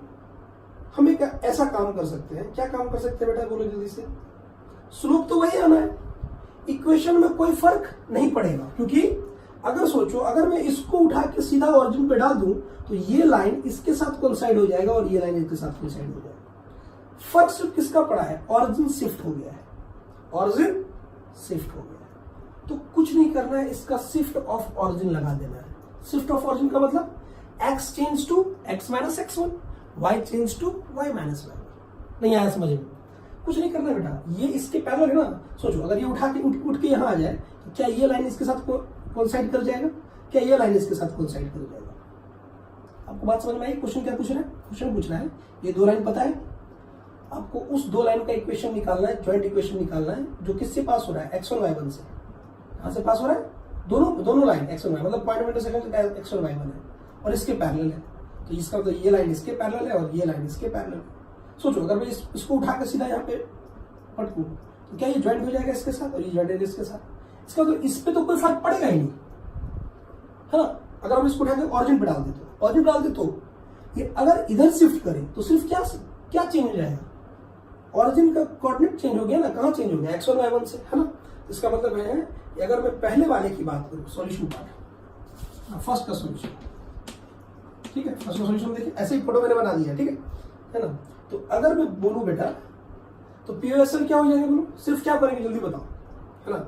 हम एक ऐसा काम कर सकते हैं, क्या काम कर सकते हैं बेटा बोलो जल्दी से। स्लोप तो वही आना है, इक्वेशन में कोई फर्क नहीं पड़ेगा, क्योंकि अगर सोचो, अगर मैं इसको उठा के सीधा ऑरिजिन पे डाल दूं तो ये लाइन इसके साथ कोइंसाइड हो जाएगा और ये लाइन इसके साथ कोइंसाइड हो जाएगा। फर्क सिर्फ किसका पड़ा है, ऑरिजिन शिफ्ट हो गया है, ऑरिजिन शिफ्ट हो गया है। तो कुछ नहीं करना है, इसका शिफ्ट ऑफ ऑरिजिन लगा देना है। शिफ्ट ऑफ ऑरिजिन का मतलब x change to x minus x1, y change to y minus y1। नहीं आया समझ में? कुछ नहीं करना बेटा, ये इसके पैरेलल है ना। सोचो अगर ये उठा के उठ के यहाँ आ जाए तो क्या ये लाइन इसके साथ कोइंसाइड कर जाएगा, क्या ये लाइन इसके साथ कोइंसाइड कर जाएगा। आपको बात समझ में आई? क्वेश्चन क्या पूछ रहा है, क्वेश्चन पूछ रहा है ये दो लाइन पता है, आपको उस दो लाइन का इक्वेशन निकालना है, जॉइंट इक्वेशन निकालना है जो किससे पास हो रहा है, x1 y1 से। कहां से पास हो रहा है, दोनों लाइन x1 y, मतलब point meter second x1 y1 है और इसके पैरेलल है। तो इसका मतलब ये लाइन इसके पैरेलल है और ये लाइन इसके पैरेलल है। सोचो अगर मैं इसको उठा के सीधा यहाँ पे पटकूं तो क्या ये ज्वाइंट हो जाएगा इसके साथ और ये ज्वाइंट होगा इसके साथ। इसका तो इस पे तो कोई फर्क पड़ेगा ही नहीं, है ना। अगर हम इसको उठा के ऑरिजिन पे डाल दे तो ऑरिजिन डाल दे तो ये अगर इधर शिफ्ट करें तो सिर्फ क्या चेंज हो जाएगा, ऑरिजिन का कोऑर्डिनेट चेंज हो गया ना। कहाँ चेंज हो गया, x1 y1 से, है ना। इसका मतलब है कि अगर मैं पहले वाले की बात करूं, सॉल्यूशन पार्ट, फर्स्ट का सॉल्यूशन, ठीक है, फर्स्ट का सॉल्यूशन देखिए, ऐसे ही फोटो मैंने बना दिया, ठीक है ना। तो अगर मैं बोलूं बेटा तो POSL क्या हो जाएगा बोलो, सिर्फ क्या करेंगे जल्दी बताओ, है ना।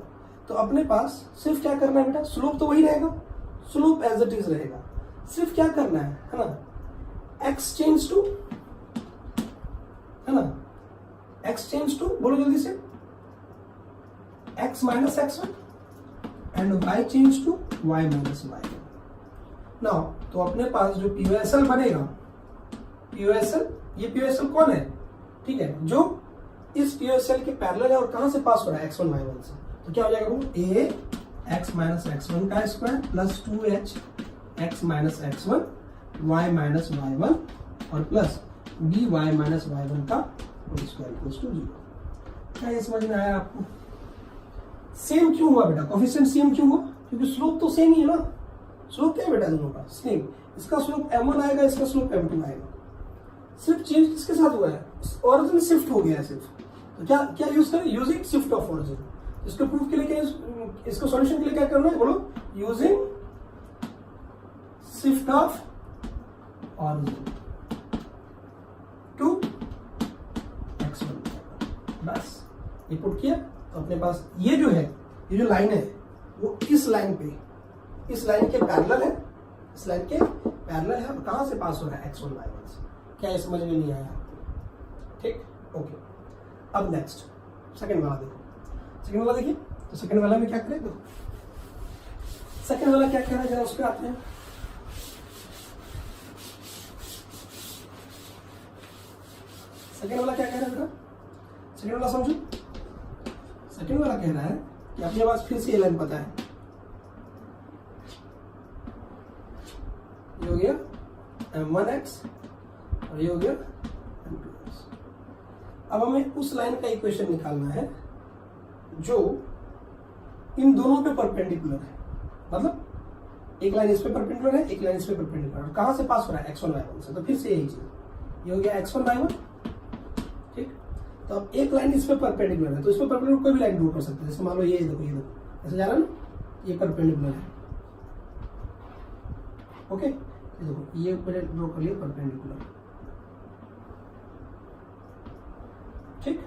तो अपने पास सिर्फ क्या करना है बेटा, स्लोप तो वही रहेगा, स्लोप एज इट इज रहेगा। सिर्फ क्या करना है ना, x चेंज टू, है ना, x चेंज टू, बोलो जल्दी से, x minus x1 and y change to y minus y1। Now तो अपने पास जो POSL बनेगा, POSL, ये POSL कौन है, ठीक है, जो इस POSL के पैरेलल है और कहां से पास हो रहा है, x1 y1 से। तो क्या हो जाएगा वो, a x माइनस x1 का square plus 2h x minus x1 y minus y1 और plus b y minus y1 का होल स्क्वायर इक्वल्स टू 0। क्या ये समझ में आया आपको? सेम क्यों हुआ बेटा, कोएफिशिएंट सेम क्यों हुआ, क्योंकि स्लोप तो सेम ही है ना। स्लोप क्या है बेटा दोनों का, सेम। इसका स्लोप m1 आएगा, इसका स्लोप m2 आएगा। सिर्फ चेंज किसके साथ हुआ है, ऑरिजिन शिफ्ट हो गया है सिर्फ। तो क्या यूज करें, यूजिंग शिफ्ट ऑफ ऑरिजिन। इसको प्रूफ के लिए क्या, इसको सॉल्यूशन के लिए क्या करना है बोलो, using shift of origin to x1। बस ये पुट किया तो अपने पास ये जो है, ये जो लाइन है वो इस लाइन पे, इस लाइन के पैरेलल है, इस लाइन के पैरेलल है। अब कहां से पास हो रहा है, x1 y1 से। क्या ये समझ में नहीं आया आपको? ठीक, ओके। अब नेक्स्ट सेकंड वाला देखो, सेकंड वाला देखिए। तो सेकंड वाला में क्या करें, तो सेकंड वाला क्या कह रहा है जरा उस पर आते हैं। सेकंड वाला क्या कह रहा है बेटा, सेकंड वाला समझो। सेकंड वाला कह रहा है कि अपने पास फिर से ये लाइन पता है, ये हो गया m1x और ये हो गया m2x। अब हमें उस लाइन का इक्वेशन निकालना है जो इन दोनों पे परपेंडिकुलर है, मतलब एक लाइन इस पे परपेंडिकुलर है, एक लाइन इस पे परपेंडिकुलर है। कहां से पास हो रहा है, x1 y1 से। तो फिर से यही चीज, ये हो गया x1 y1, ठीक। तो अब एक लाइन इस पे परपेंडिकुलर है, तो इस पे परपेंडिकुलर कोई भी लाइन ड्रॉ कर सकते हैं। जैसे मान लो ये देखो, ये देखो ऐसे जा रहा है ना, ये परपेंडिकुलर है, ओके। ये देखो ये ऊपर ड्रॉ कर लिया परपेंडिकुलर, ठीक।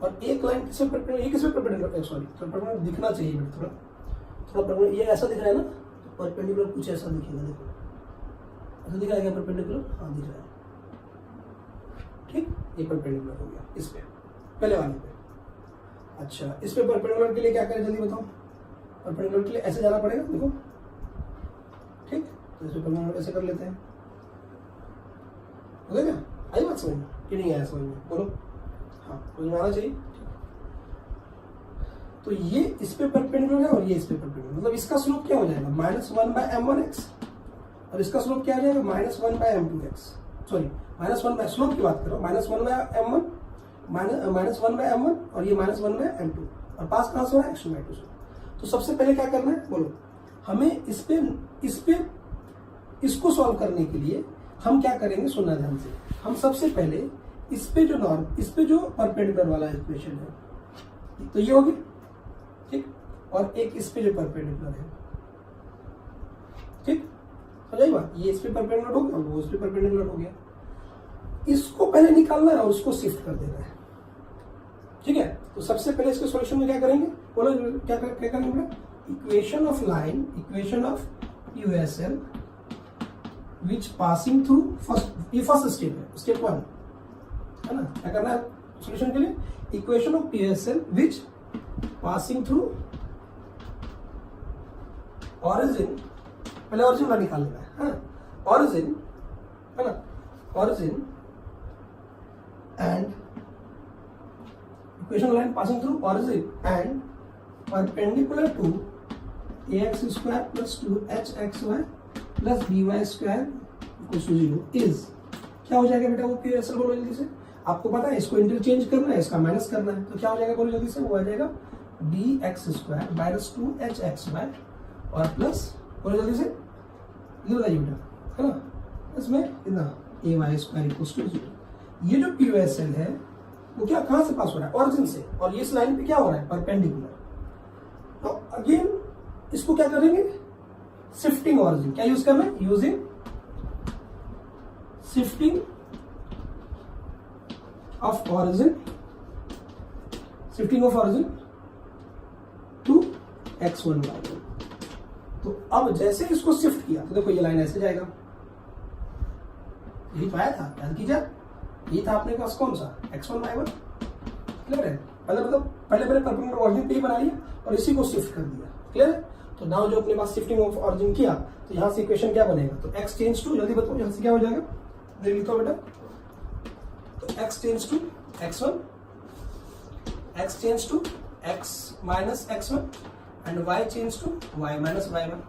और एक लाइन किसमें परपेंडिकुलर, ये किसमें परपेंडिकुलर, सॉरी तो परपेंडिकुलर दिखना चाहिए बेटा, थोड़ा थोड़ा परपेंडिकुलर, ये ऐसा दिख रहा है ना, तो परपेंडिकुलर कुछ ऐसा दिखेगा, देखो ऐसा दिख रहा है क्या परपेंडिकुलर, हाँ दिख रहा है, ठीक, ये परपेंडिकुलर हो गया इस पे, पहले वाले पे। अच्छा इस पे परपेंडिकुलर के लिए क्या करें जल्दी बताओ, परपेंडिकुलर के लिए ऐसे जाना पड़ेगा, देखो ठीक, तो इस पे परपेंडिकुलर ऐसे कर लेते हैं, हो गया क्या, आई बात समझ में कि नहीं आया समझ में, बोलो हाँ समझ में आना चाहिए। तो ये इस पे परपेंडिकुलर है और ये इस पे परपेंडिकुलर, मतलब इसका स्लोप क्या हो जाएगा -1/m1x और इसका स्लोप क्या हो जाएगा -1/m2x, सॉरी -1 स्लोप की बात करो, -1/m1 -1/m1 और ये -1/m2 और पास कहां से हो रहा है x2/2 से। तो सबसे पहले क्या करना है बोलो, हमें इस पे इसको सॉल्व करने के लिए हम क्या करेंगे, सुनना ध्यान से, हम सबसे पहले इस पे जो परपेंडिकुलर वाला इक्वेशन है तो ये होगी ठीक, और एक इस पे जो परपेंडिकुलर है ठीक, समझ बात, ये इस पे परपेंडिकुलर हो गया और वो इस पे परपेंडिकुलर हो गया, इसको पहले निकालना है और उसको शिफ्ट कर देना है, ठीक है। तो सबसे पहले इसके सॉल्यूशन में क्या करेंगे, बोलो क्या करेंगे बेटा, equation of line, equation of USL which passing through first, ये फर्स्ट स्टेप है, स्टेप 1 है ना, क्या करना है सॉल्यूशन के लिए, equation of USL which passing through origin, पहले ऑरिजिन का निकाल लेना है ना, ऑरिजिन है ना, origin and equation line passing through origin and perpendicular to ax square plus 2hxy plus by square equals to 0 is, क्या हो जाएगा बेटा वो PSL बोलो जल्दी से, आपको पता है इसको इंटरचेंज करना है, इसका माइनस करना है, तो क्या हो जाएगा बोलो जल्दी से, वो आ जाएगा dx square minus 2hxy और प्लस बोलो जल्दी से, ये बताइए बेटा है ना, इसमें इतना ay square equals to 0। ये जो POSL है वो क्या कहां से पास हो रहा है, ऑरिजिन से, और ये इस लाइन पे क्या हो रहा है परपेंडिकुलर। तो अगेन इसको क्या करेंगे, शिफ्टिंग ऑरिजिन, क्या यूज करना है, using shifting of origin, shifting of origin to x1 y1। तो अब जैसे इसको शिफ्ट किया तो देखो ये लाइन ऐसे जाएगा, यही तो आया था, याद कीजिए ये था अपने पास कौन सा x1 y1, क्लियर है, पहले परपेंडिकुलर ऑरिजिन पे ही बना लिया और इसी को शिफ्ट कर दिया, क्लियर है। तो नाउ जो अपने पास शिफ्टिंग ऑफ ऑरिजिन किया तो यहाँ से इक्वेशन क्या बनेगा, तो x टेंड्स टू, जल्दी बताओ यहाँ से क्या हो जाएगा, देख लिखो बेटा, तो x tends to x1, x tends to x minus x1 and y tends to y minus y1,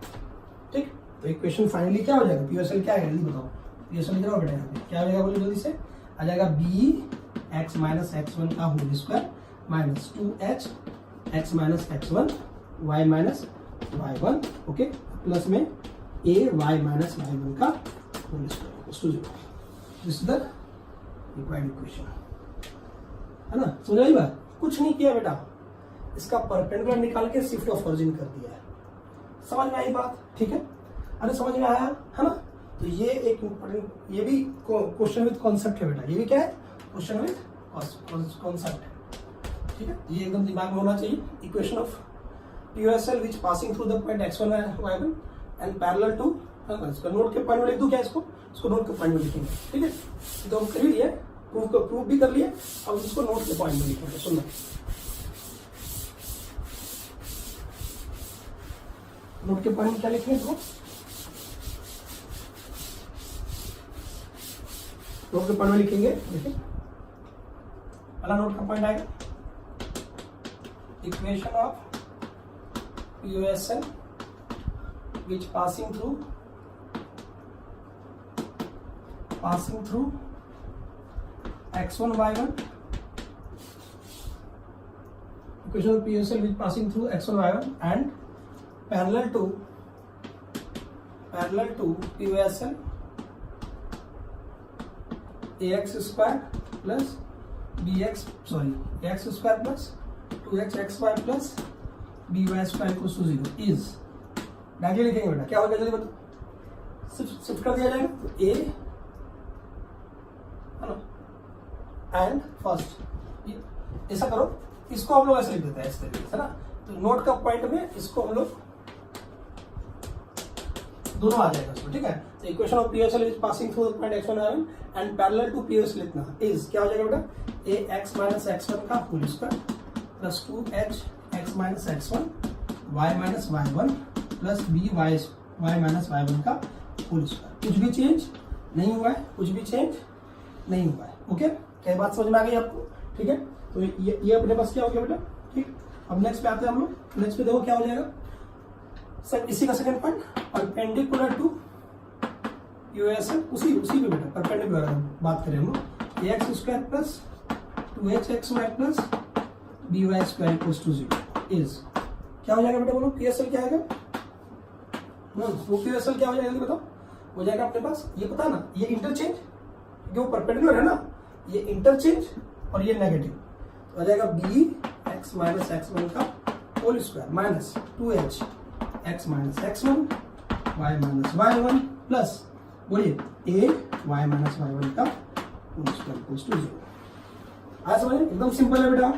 ठीक। तो इक्वेशन फाइनली क्या हो जाएगा, POSL क्या है जल्दी बताओ, POSL इधर बेटा यहाँ पे क्या हो जाएगा बोलो जल्दी से, आ जाएगा बी एक्स माइनस x1 का whole square minus 2h x minus x1 y minus y1, okay, plus में a y माइनस y1 का whole square equals to 0। This is the required equation, है ना, समझ आई बात, कुछ नहीं किया बेटा, इसका परपेंडिकुलर निकाल के शिफ्ट ऑफ ऑरिजिन कर दिया है, समझ में आई बात, ठीक है, अरे समझ में आया है ना। तो ये एक इम्पोर्टेंट, ये भी क्वेश्चन विद कॉन्सेप्ट है बेटा, ये भी क्या है क्वेश्चन विद कॉन्सेप्ट है, ठीक है, ये एकदम दिमाग में होना चाहिए। Equation of POSL which passing through the point x1 y1 and parallel to, इसका नोट के पॉइंट में लिख दूं क्या, इसको नोट के पॉइंट में लिखेंगे, ठीक है, तो हम कर ही लिए, प्रूफ भी कर लिए, अब इसको नोट के पॉइंट में लिखेंगे, सुनना नोट के पॉइंट में क्या लिखेंगे, इसको नोट के पॉइंट में लिखेंगे, देखिए पहला नोट का पॉइंट आएगा, equation of POSL which passing through x1 y1, equation of POSL which passing through x1 y1 and parallel to POSL ax square plus ax square plus 2xy plus by square equals to 0 is, directly लिखेंगे बेटा, क्या होगा जल्दी बताओ, shift कर दिया जाएगा, तो a है ना, एंड फर्स्ट ऐसा करो, इसको हम लोग ऐसे लिख देते हैं इस तरीके से ना, तो नोट का पॉइंट में इसको हम लोग दोनों आ जाएगा इसमें, ठीक है। तो equation of PSL is passing through the point x1 and parallel to PSL इतना इज क्या हो जाएगा बेटा, ax माइनस x1 का whole square plus 2h x minus x1 y minus y1 plus b y minus y1 का whole square. कुछ भी change नहीं हुआ है, कुछ भी चेंज नहीं हुआ है। ओके, क्या बात समझ में आ गई आपको? ठीक है, तो ये अपने पास क्या हो गया बेटा, ठीक। अब नेक्स्ट पे आते हैं हम लोग। नेक्स्ट पे देखो क्या हो जाएगा सर, इसी का second point perpendicular to USL, उसी पे बेटा परपेंडिकुलर बात करें हम लोग, x square plus 2hxy plus by square equals to 0 is क्या हो जाएगा बेटा, बोलो पीएसएल क्या आएगा, वो पीएसएल क्या हो जाएगा बताओ, हो जाएगा अपने पास, ये पता ना, ये इंटरचेंज क्योंकि वो परपेंडिकुलर है ना, ये इंटरचेंज और ये नेगेटिव, तो आ जाएगा बी एक्स माइनस x1 का whole square minus 2h x minus x1 y minus y1 plus बोलिए a y माइनस y1 का होल स्क्वायर इक्वल्स टू 0। आज समझ, एकदम सिंपल है बेटा।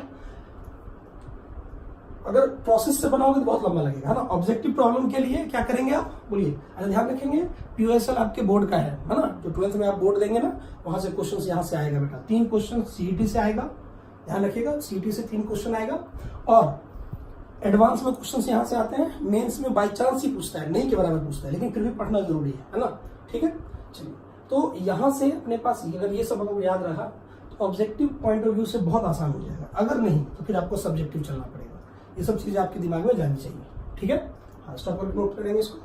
अगर प्रोसेस से बनाओगे तो बहुत लंबा लगेगा, है ना। ऑब्जेक्टिव प्रॉब्लम के लिए क्या करेंगे आप, बोलिए। अच्छा ध्यान रखेंगे, पीओएसएल आपके बोर्ड का है ना, जो 12th में आप बोर्ड देंगे ना, वहां से क्वेश्चन यहाँ से आएगा बेटा, 3 क्वेश्चन सीईटी से आएगा, ध्यान रखिएगा, सीईटी से 3 क्वेश्चन आएगा, और एडवांस में क्वेश्चन यहाँ से आते हैं, मेंस में बाई चांस ही पूछता है, नहीं के बराबर पूछता है, लेकिन फिर भी पढ़ना जरूरी है ना, ठीक है। चलिए, तो यहाँ से अपने पास अगर ये सब अगर याद रहा तो ऑब्जेक्टिव पॉइंट ऑफ व्यू से बहुत आसान हो जाएगा, अगर नहीं तो फिर आपको सब्जेक्टिव चलना पड़ेगा। ये सब चीजें आपके दिमाग में जानी चाहिए, ठीक है। हाँ, स्टॉप करके नोट करेंगे इसको।